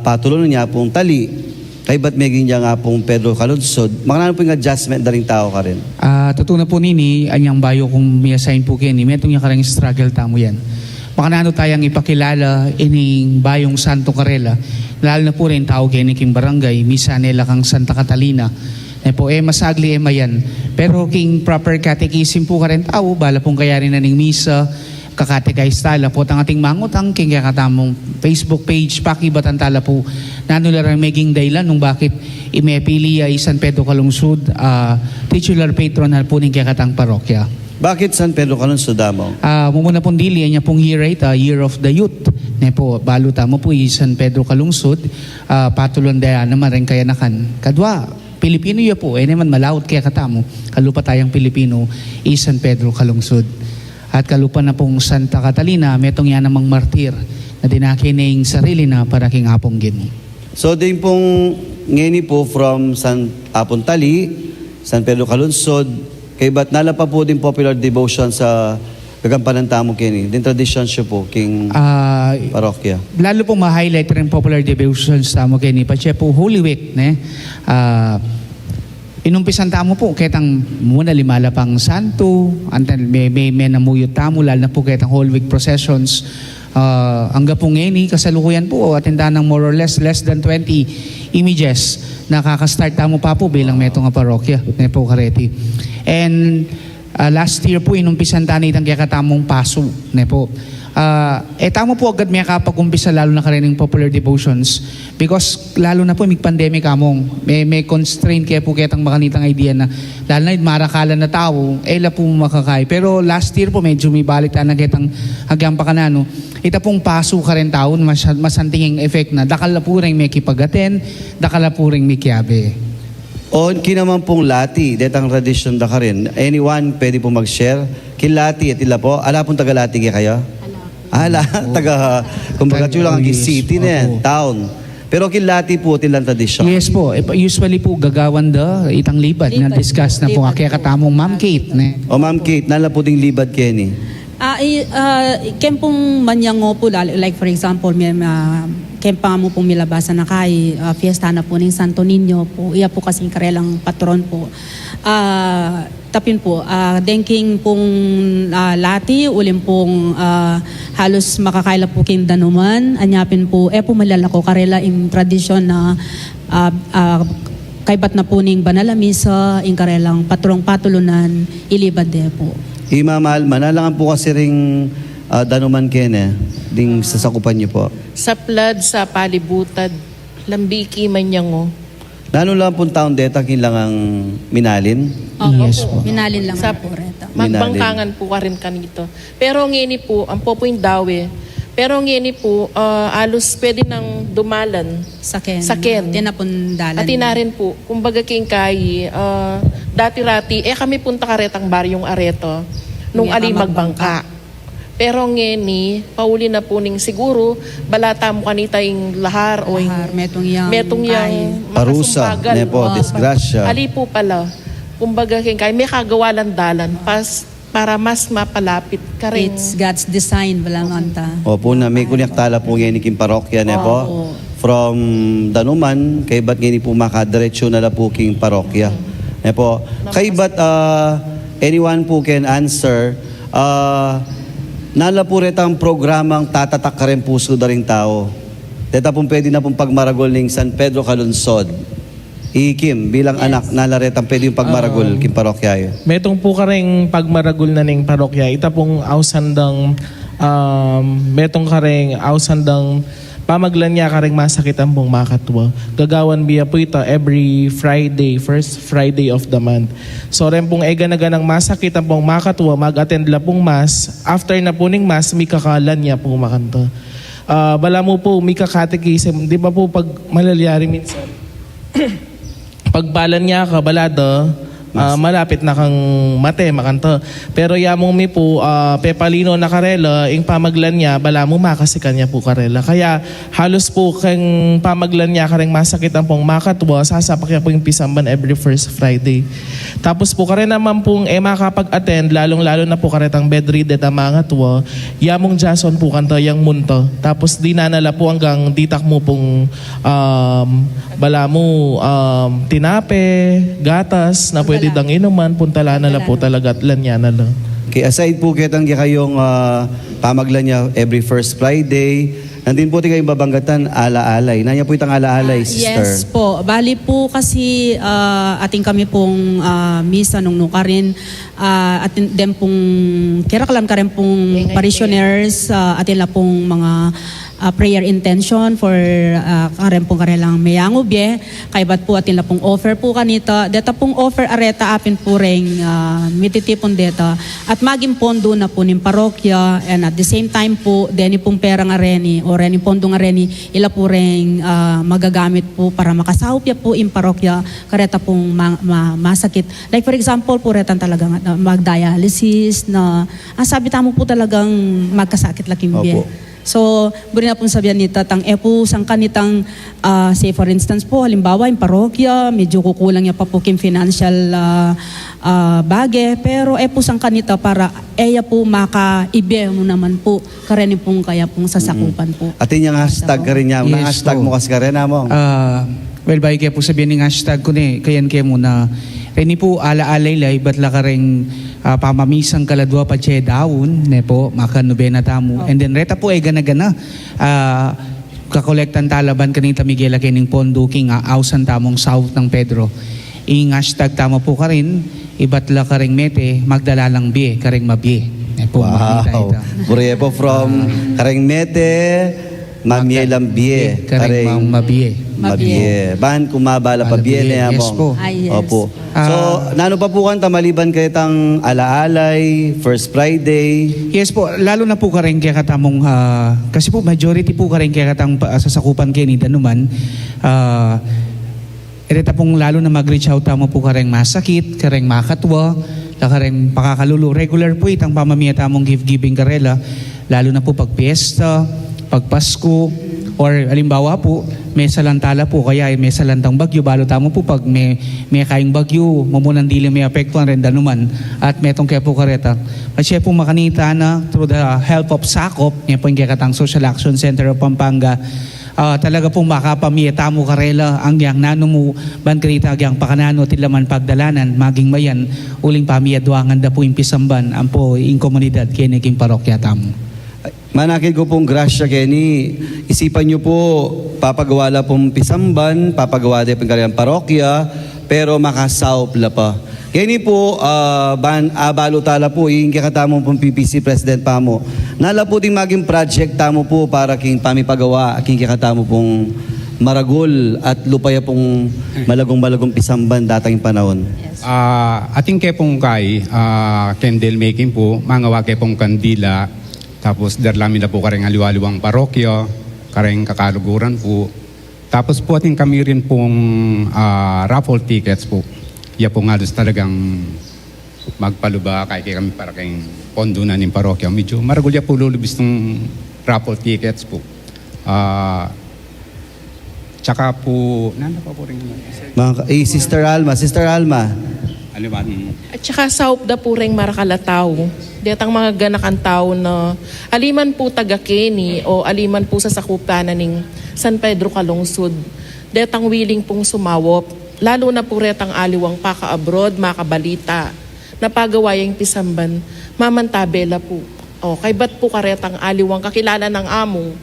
patuloy niya pong tali. Kay Batmegya niya nga pong Pedro Calunsod, mga po yung adjustment na rin tao ka rin. Totoo na po nini, anyang bayo kung may assign po kayo ni, metong yung karang struggle tamo yan. baka nano tayong ipakilala ining Bayong Santo Carela, lalo na po rin tao king barangay, misanela kang Santa Catalina. Po, masagli mayan. Pero king proper catechism po ka rin tao, bala pong kaya rin na ning misa, kakatekize tala po, ang ating mangutang king kakatamong Facebook page, pakibatan tala po, nanularang maging dahilan nung bakit imepili ay San Pedro Calungsod, titular patron na po ning kakatang parokya. Bakit San Pedro Calungsod damo? Mumuna pong dili, niya pong year right, Year of the Youth. Ne po, baluta mo po San Pedro Calungsod, patulon daya naman rin kaya nakan. Kadwa, Pilipino ya po, naman malaut kaya katamo, kalupa tayong Pilipino, San Pedro Calungsod. At kalupa na pong Santa Catalina, metong yan namang martir na dinakining sarili na para king hapong gini. So din pong ngeni po from San Apuntali, San Pedro Calungsod, kay ba't nala pa po din popular devotion sa gagampanan tamo kini. Din tradition siya po, king parokya. Lalo pong ma-highlight rin popular devotions tamo kini. Pache po Holy Week, ne? Inumpisan tamo po, ketang muna limala pang santo, antan may namuyot tamo, lalo na po ketang Holy Week processions. Hanggang po ngayon, kasalukuyan po, atindahan ng more or less than 20 images. Nakaka-start tamo pa po bilang metong parokya, ne po kareti. And last year po, inumpisan tanay itang kakatamong paso, ne po. Tamo po agad may kapag-umpisa lalo na karining popular devotions because lalo na po may pandemic among may constraint kaya po ketang makanitang idea na lalo na marakalan na tao la po makakay pero last year po medyo may balik na ketang hagyan pa kanano ita pong paso ka rin taon masantinging effect na dakala po rin may kipagaten dakala po rin may kiyabe. O kinaman pong lati, detang tradition da ka rin. Anyone pwede po mag-share? Kilati at ila po. Ala pong taga-lati kayo? Ala, taga, kumbaga lang ang city na yan, town. Pero kilati po tilang tradisyon. Yes po, usually po gagawan da itang libad na discuss na po kaya katamong Ma'am Kate. Ne? O Ma'am Kate, nala po ding libad Kenny. Kempong manyango po, like for example, kempa mo pong milabasan na kay fiesta na po ng Santo Niño po, iya po kasing karelang patron po. Tapin po, denking pong lati, ulim pong halos makakaila po king danuman, anyapin po, po malalako karela in tradisyon na kaybat na po ning banala misa, in karelang patrong patulunan, ilibad de po. Imamahal, manalangan po kasi ring danuman Kene, ding sasakupan niyo po. Sa flood, sa palibutad, lambiki manyango. Nano lang pong taon deta kinlangang minalin? Yes po. Minalin lang Sa po reta. magbangkangan po ka rin kanito. Pero ngini po, ang po yung dawe. Pero ngini po, alos pwede nang dumalan. Saken. At Tinapundalan. tinarin po, kumbaga king kayi, dati-rati, kami punta karetang baryong areto, nung ali magbangka. Pero ngeni, pauli na po ning siguro, balata mo kanita yung lahar o yung metong yang parusa, makasumbagan. nepo, disgrasya. Ali po pala, kumbaga king kayi, may kagawalan dalan, para mas mapalapit ka rin. It's God's design, balang anta. Opo na, may kunyaktala po ngayon king parokya nepo. From Danuman, kay ba't ngayon po makadiretso na la po king parokya. Nepo. Kay ba't anyone po can answer, nala po retang programang tatatak ka rin puso da ring tao. Deta pong pwede na pong pagmaragol ng San Pedro Calungsod. Ikim, bilang anak, nala retang pwede yung pagmaragol king parokya yun. Metong po ka rin pagmaragul na ning parokya. Ita pong ausandang, metong ka rin ausandang pamaglan niya ka rin masakit ang pong makatwa. Gagawan biya po ito every Friday, first Friday of the month. So rin pong ganang masakit ang pong makatwa, mag-attend la pong mass. After na po ning mass, may kakalan niya pong makanta. Bala mo po, may kakategism. Di ba po pag malalyari minsan? Pagbalan niya ka, balada, malapit na kang mate, makanta. Pero yamong mi po, pepalino na karela, yung pamaglan niya, bala mo makasikan niya po karela. Kaya halos po kang pamaglan niya kareng masakit ang pong makatwa, sasapak niya po yung pisamban every first Friday. Tapos po kare naman pong makapag-attend, lalong-lalo na po karetang bedridden at mga tuwa, yamong Jason po kanta yung munto. Tapos di nanala po hanggang ditak mo pong bala mo tinape, gatas, na pwede dang inuman, puntala na la po talaga at lanya na lang. Kaya aside po kitang kayong pamaglan niya every first Friday, nandin po tayo babanggatan ala-alay. Nanya po itang ala-alay, sister. Yes po. Bali po kasi ating kami pong misa nung nuka rin. At din pong kirakalam ka rin pong parishioners. Atin la pong mga prayer intention for karen pong karelang mayangubye. Kay bat po atin la pong offer po kanita. Deta pong offer areta apin po rin mititipon deta. At maging pondo na po ng parokya. And at the same time po, deni pong pera nga reni o reni pondo nga reni, ila po rin magagamit po para makasahupya po in parokya. Kareta pong masakit. Like for example po, retan talaga mag-dialysis na sabi tamo po talagang magkasakit laking biye. Opo. So, buri na pong sabihan ni Tatang Epo, sang kanitang, say for instance po, halimbawa, yung parokya, medyo kukulang niya pa po king financial bagay, pero Epo sang kanita para eya po makaibe mo naman po, karenin pong kaya pong sasakupan po. Atin yung hashtag ka rin niya. Yes, Hashtag po. mo kasi ka rin, among. Well, bahay kaya po sabihin ng hashtag ko ni, kayan kaya muna, rini po ala-alay lay, ba't la ka rin pamamisang kaladwa pa che daon, ne po, makanubena tamo. And then reta po ay gana-gana, kakolektan talaban kanita Miguel kining pondo king ausan tamong south ng Pedro. Ing hashtag tamo po ka rin, iba't la ka rin mete, magdala lang biye, ka rin mabye. Ne po, makita Wow. ito. Buriye po from Kareng Mete, Mamie Lambie. Kareng mabye. Mabie. Ban kumabala pa biye na Yes po. Yes. Opo. So, nano pa po kan tamaliban kayo tang alaalay, First Friday. Yes po, lalo na po ka rin kaya katamong, kasi po majority po ka rin kaya katang sasakupan kayo ni Danuman, erita pong lalo na mag-reach out tamo po ka rin masakit, ka rin makatwa, ka rin pakakalulu. Regular po itang pamamiya tamong gift-giving karela, lalo na po pag piyesta, pag Pasko, or halimbawa po, may salantala po, kaya may salantang bagyo, balo tamo po pag may kaing bagyo, mamunang dili may apektuhan rin Danuman, at metong kaya po kareta. At siya po makanita na through the help of SACOP, yan po yung katang Social Action Center of Pampanga, talaga pong makapamiyeta mo karela ang yang nano mo bankrita ang pakanano tilaman pagdalanan maging mayan uling pamiyadwangan da po yung pisamban ang po yung komunidad kiniking parokya tamo. Manakid ko pong grasya Kenny. Isipan niyo po, papagawa la pong pisamban, papagawa din pong kanilang parokya, pero makasaup la pa. Kenny po, abalo tala po, yung kakatamo pong PPC President pa mo. Nala po din maging project tamo po para king pamipagawa, king kakatamo pong maragol at lupaya pong malagong pisamban datang panahon. Ating kaya pong kay candle making po, mga wake pong kandila, tapos darlami na po kareng aliwaliwang parokya, kareng kakaluguran po. Tapos po ating kami rin pong raffle tickets po. Ya po nga dos talagang magpaluba kay kami para kayong pondo na ng parokya. Medyo maragulya po lulubis ng raffle tickets po. Tsaka po, nanda pa po rin Sister Alma. ano ba? At saka saup da po rin marakalataw. Detang mga ganakan tao na aliman po taga Kenny o aliman po sa sakupanan ng San Pedro Calungsod. Detang willing pong sumawop. Lalo na po retang aliwang paka-abroad, makabalita. Napagawa yung pisamban, mamantabela po. O, kay ba't po karetang aliwang kakilala ng amo?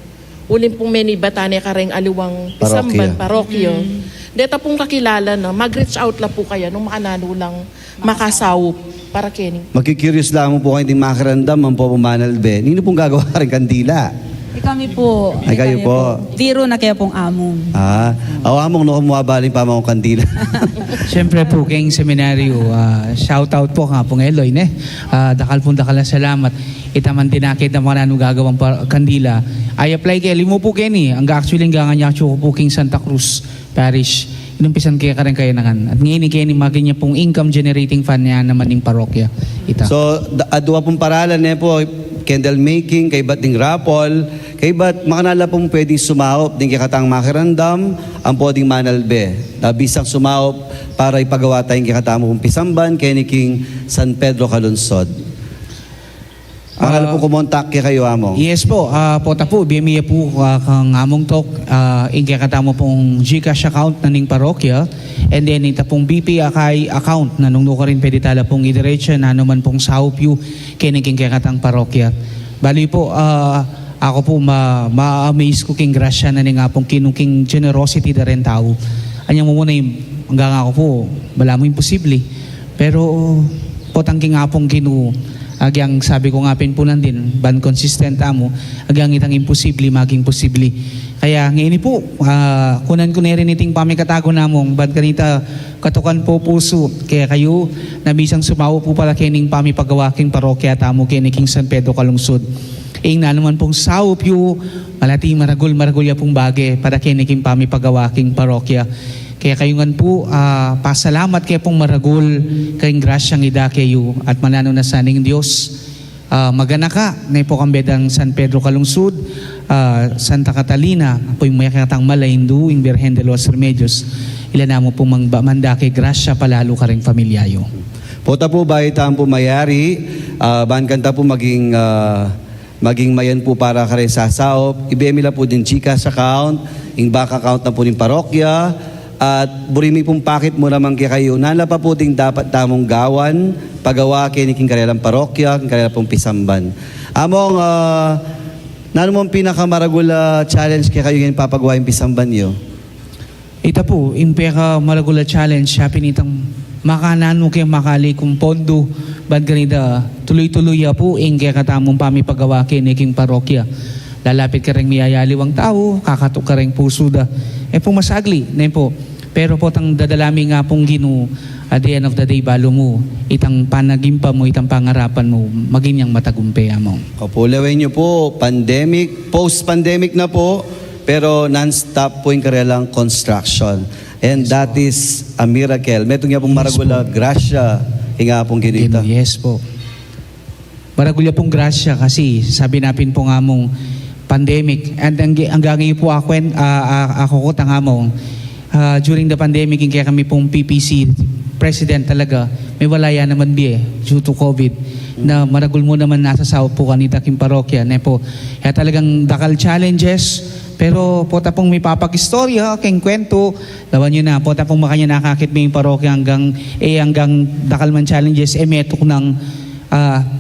Uling pong menibatane kareng aliwang pisamban, parokyo. Deta pong kakilala na, mag-reach out la po kaya nung makanano lang makasawop para Kenny. Magkikurious lang mo po kayo hindi makarandam ang po pumanal be. Nino pong gagawa rin kandila? Kami po. Ay, kayo po. Tiro na kaya pong among. Awamong no kumuwabaling pa mga kandila. Siyempre po kayong seminaryo, shout out po nga pong Eloy, ne? Dakal na salamat. Itaman dinakit na mga nanong gagawang kandila. I apply kay Limo po Kenny. Ang actually nga nga po king Santa Cruz Parish. Inumpisan kaya ka rin kayo nakan. At ngayon Kenny, maging niya pong income generating fund niya naman ng parokya. So, adwa pong paralan ne po, candle making, kay ba't ding rapol, kay ba't makanala pong pwedeng sumahop, ding kakatang makirandam, ang pwedeng manalbe. Bisang sumahop para ipagawa tayong kakatamo pong pisamban, kay ni King San Pedro Calungsod. Para po kumontak kayo among. Yes po, pota po, biyamiya po kang among talk, ingkaya katamo pong GCash account na ning parokya, and then ita pong BP akay account na nung nuka rin pwede tala pong idiretsa na naman pong saupyo kining kaya katang parokya. Bali po, ako po ma-amaze ko king grasya na nga pong kinungking generosity da rin tao. Anyang mo muna yung hanggang ako po, wala mo imposible. Pero potang king nga pong agyang sabi ko nga pinpunan din, ban consistent amo, agyang itang imposible, maging posible. Kaya ngayon po, kunan ko na rin iting pamikatago namong, ban kanita katukan po puso, kaya kayo, nabisang sumawo po pala kining pamipagawaking parokya tamo kiniking San Pedro Calungsod. Ing na naman pong saupyo, malati maragul ya pong bagay para kiniking pamipagawaking parokya. Kaya kayungan po, pasalamat kayo pong maragul kayong grasyang ida kayo at manano na saning Diyos. Magana ka, na po kang bedang San Pedro Calungsod, Santa Catalina, po yung may katang Malaindu, yung Virgen de los Remedios. Ilan na mo po manda kay grasya palalo ka rin familyayo. Pota po ba itang pumayari, bankanta po maging mayan po para ka rin sasaop. Ibemila po din GCash account, yung bank account na po ng parokya, at burimi pong pakit mo naman kayo. Nala pa po ding dapat tamong gawan, pagawa kiniking kanilang parokya, kanilang pong pisamban. Among, nano mong pinakamaragula challenge kayo yung papagawa yung pisamban nyo? Ita po, yung malagula challenge, siya pinitang makanano kayo makali kung pondo, bad ganida, tuloy-tuloy po, kaya katamong pamipagawa kiniking parokya. Lalapit ka rin miyayaliwang tao, kakatok ka rin puso da. Po masagli, na po. Pero po tang dadalami nga pong Ginoo, at the end of the day, balo mo, itang panagimpa mo, itang pangarapan mo, maging yung matagumpay mo. Opo, lawin nyo po, pandemic, post-pandemic na po, pero non-stop po yung karelang construction. And that is a miracle. Metong nga pong maragula, grasya, hinga pong ginita. Yes po. Maragula pong grasya kasi sabi natin po nga mong pandemic. And hanggang ngayon po ako ko tanga mong during the pandemic, kaya kami pong PPC president talaga, may walaya naman due to COVID, na maragul mo naman nasa South po kanita king parokya. Po, kaya talagang dakal challenges, pero po tapong may papakistorya, king kwento, lawan nyo na, po tapong makanya nakakit may parokya hanggang dakal man challenges, metok ng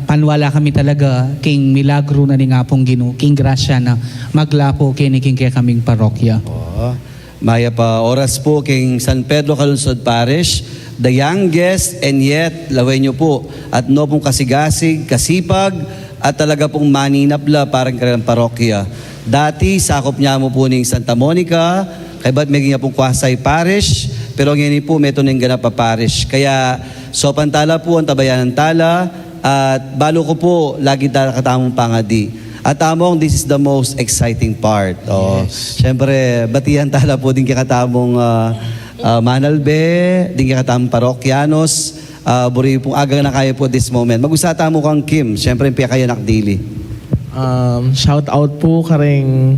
panwala kami talaga king milagro na ni nga pong Ginoo, king grasya na maglapo kiniking kaya kaming parokya. Maya pa oras po king San Pedro Calungsod Parish, the youngest and yet laway nyo po at no pong kasigasig, kasipag at talaga pong maninapla parang kanilang parokya. Dati sakop niya mo po ning Santa Monica, kay ba't may nga pong Kwasay Parish, pero ngayon po meto ning ganap pa parish. Kaya Sopantala po ang tabayanan tala, at balo ko po lagi katamong pangadi. At among, this is the most exciting part. Yes. Siyempre, batihan tala po din kakatamong Manalbe, din kakatamong parokyanos, buri pong aga na kaya po this moment. Mag-usata mo kang Kim, siyempre piya kayo nakdili. Shout out po karing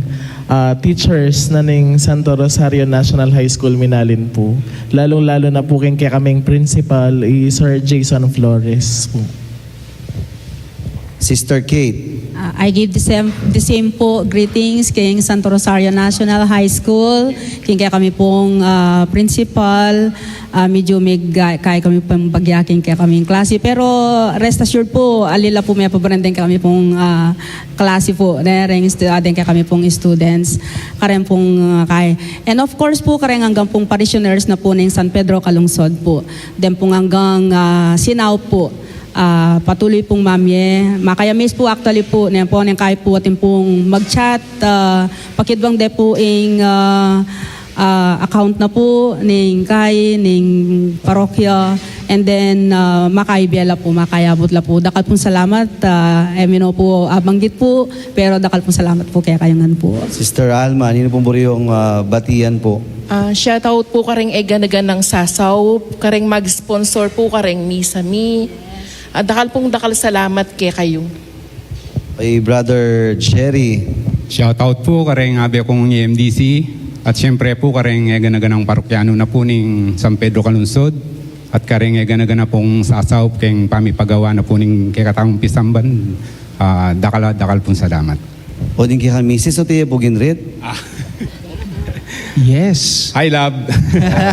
teachers na ning Santo Rosario National High School Minalin po. Lalong-lalo na po kaya kaming principal Sir Jason Flores po. Sister Kate. I give the same po greetings kay Santo Rosario National High School, kaya kami pong principal, medyo may kaya kami pong bagyaking kaya kaming klase, pero rest assured po, alila po may pabarandeng kami pong klase po, nareng adeng kaya kami pong students, karen pong kaya. And of course po, karen hanggang pong parishioners na po ng San Pedro Calungsod po, then pong hanggang Sinaw po, patuloy pong mamye. Makaya-miss po actually po, niyan po, niyang kahit po atin pong mag-chat, pakidwang de po yung account na po, ning kay, ning parokya, and then makaibiyala po, makayabot la po. Dakal pong salamat, emino po, banggit po, pero dakal pong salamat po kaya kayungan po. Sister Alma, nino pong buri yung batian po? Shoutout po karing eganagan ng sasaw, karing mag-sponsor po karing Misami. Dakal salamat kay kayo. Kay Brother Jerry. Shoutout po kareng abi akong EMDC at siyempre po kareng ganaganang parokyano na po ning San Pedro Calungsod at kareng ganagana pong sasaw keng pamipagawa na po ning kay katawong pisamban Dakal pong salamat. O din kaya misis o tiya po ginrit? Yes. Hi, love.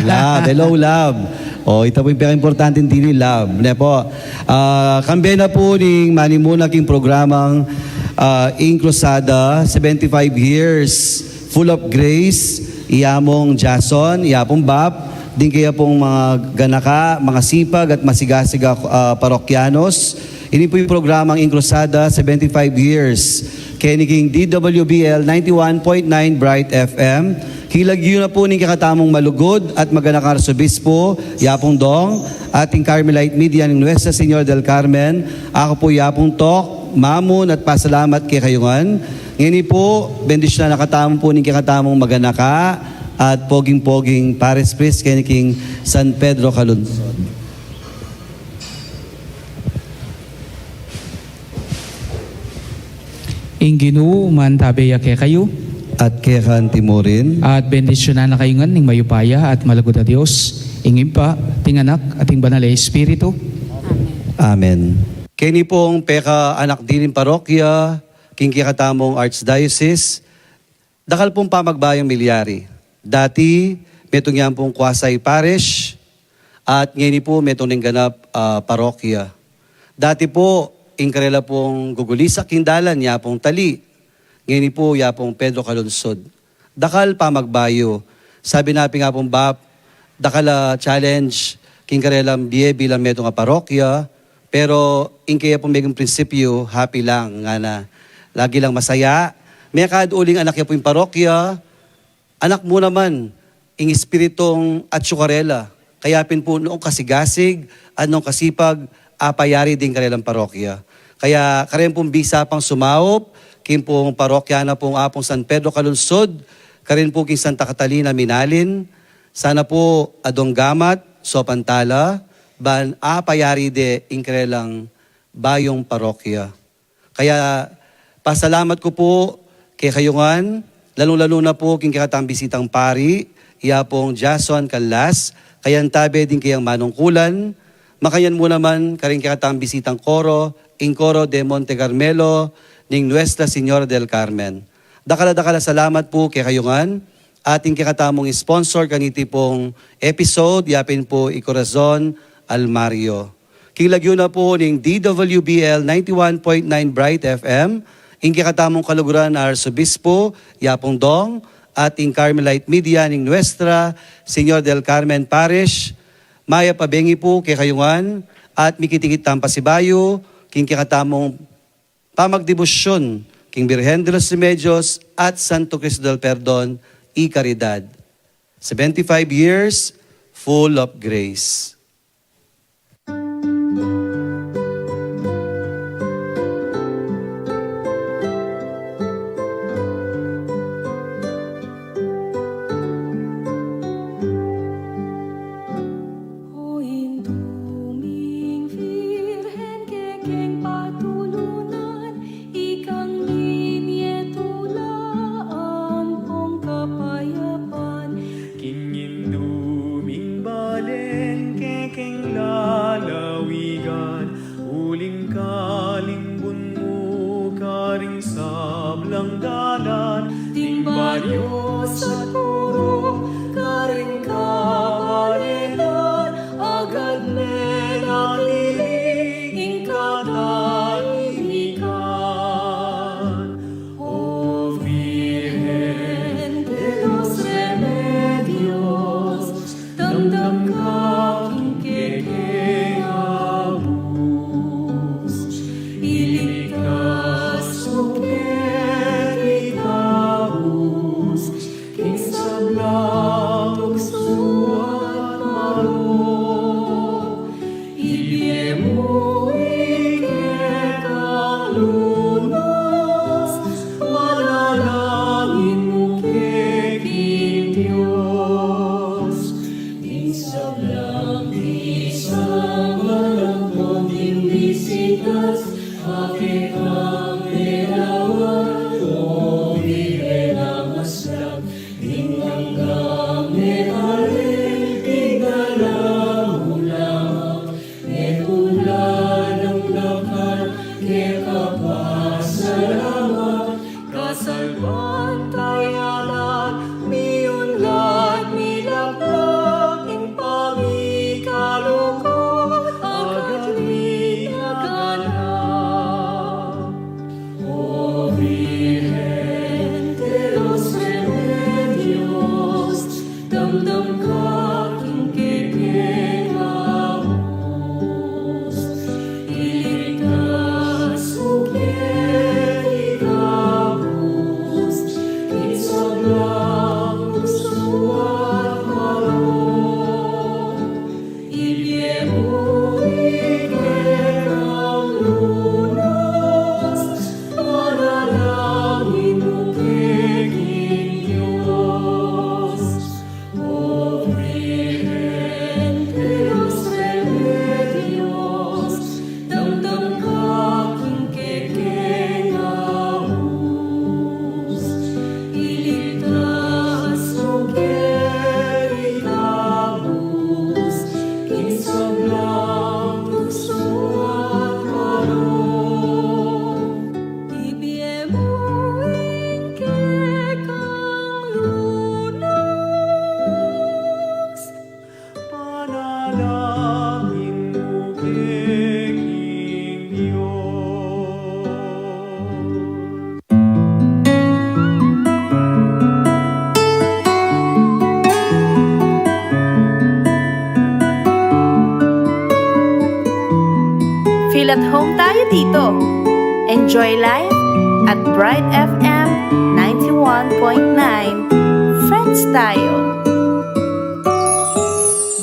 Love, hello love. O ito po yung pinaka-importante din love. Ne po. Kambi na po ning manimuna king programang Inclusada, 75 years, full of grace, iyamong Jason, iyapong Bap, din kaya pong mga ganaka, mga sipag at masigasiga parokyanos. Ini po yung programang Inclusada, 75 years. Keniging DWBL 91.9 Bright FM. Kilagyo na po ning kakatamong malugod at maganakar Arsobispo, Yapong Dong, ating Carmelite Media ng Nuestra Señora del Carmen. Ako po Yapong Tok, Mamon at pasalamat kay kayungan. Ngayon po, bendisyon na nakatamong po ning kakatamong maganaka at poging-poging Paris Priest kay San Pedro Calungsod. Inginu man tabeya kay kayo. At kekan Timorin. At bendisyonan na kayo nga ning mayupaya at malagod na Diyos. Ingin pa, tinganak at ting banal na Espiritu. Amen. Kini pong peka anak din parokya, king kikatamong Archdiocese, dakal pong pamagbayang milyari. Dati, metong yan pong Kwasay Parish, at ngayon po metong ning ganap parokya. Dati po, ingkarela pong gugulisa kindalan, ya pong tali. Ngayon po, ya pong Pedro Calungsod. Dakal pamagbayo. Sabi natin nga pong Bap, dakal challenge, kingkarelang biye bilang metong parokya, pero kaya pong megong prinsipyo, happy lang, nga na lagi lang masaya. May kaduling anak ya po yung parokya, anak mo naman, ing espiritong at syukarela. Kaya pin po noong kasigasig, anong kasipag, apayari din karelang parokya. Kaya karen pong bisa pang sumaup, kin pong parokya na pong apong San Pedro Calungsod, karin po king Santa Catalina Minalin, sana po adong gamat, so pantala, ban apayari de ingkrelang bayong parokya. Kaya pasalamat ko po kay kayungan, lalong-lalo na po king kakatang bisitang pari, iya pong Jason Calas, kayan tabe din kayang manungkulan, makayan mo naman karing kakatang bisitang koro, ing Coro de Monte Carmelo, ning Nuestra Señora del Carmen. Dakala salamat po kay kayungan, ating kikatamong sponsor kaniti pong episode, yapin po Corazon Almario. Kilagyo na po ning DWBL 91.9 Bright FM, ing kikatamong kaluguran na Arsobispo, Yapong Dong, ating Carmelite Media ning Nuestra Señora del Carmen Parish, maya pabengi po kay kayungan, at mikitikit tampasibayo, king kikatamong pamagdebosyon king Birhen de los Remedios at Santo Cristo del Perdon y Caridad. 75 years full of grace. O induming Virgen kekeng patulunan, ikang ninyetula ampong kapayapan. Kinyinduming balen kekeng lalawigan, uling kalimbun mo karing sablang dalan, Timbayos at puro karing kabalitan, agad menaliling katahimikan. O Virgen de los Remedios, damdam ka kikekeng abus, iligtas mo ket itabus, king sa at home tayo dito. Enjoy life at Bright FM 91.9. Friends tayo.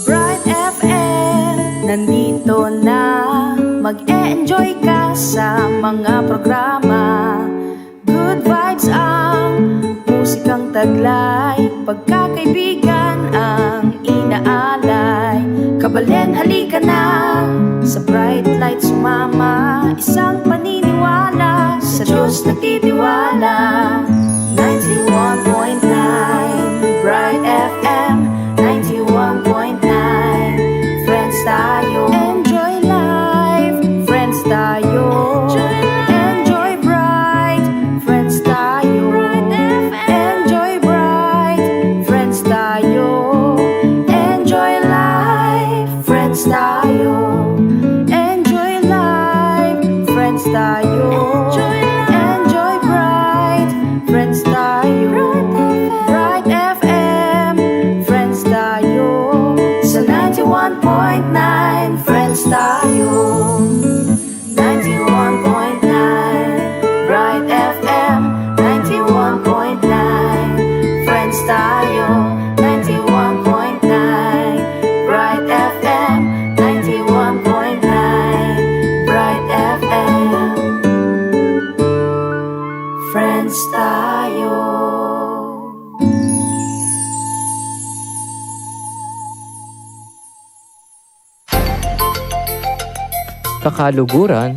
Bright FM, nandito na. Mag-e-enjoy ka sa mga programa. Good vibes ang musikang taglay. Pagkakaibigan ang inaalay. Kabalen, halika na. Sa bright light sumama. Isang paniniwala. Sa Diyos nagtitiwala. 91.9 Bright FM 91.9. Friends tayo. Enjoy life. Friends tayo. Enjoy bright. Friends tayo. Enjoy bright. Friends tayo. Enjoy life. Friends tayo. Enjoy life. Friends tayo. Enjoy bright. Friends tayo. Bright FM. Friends tayo. Sa 91.9. Friends tayo. 91.9 Bright FM 91.9 Friends tayo 91.9 Bright FM 91.9 Bright FM Friends tayo. Kakaluguran,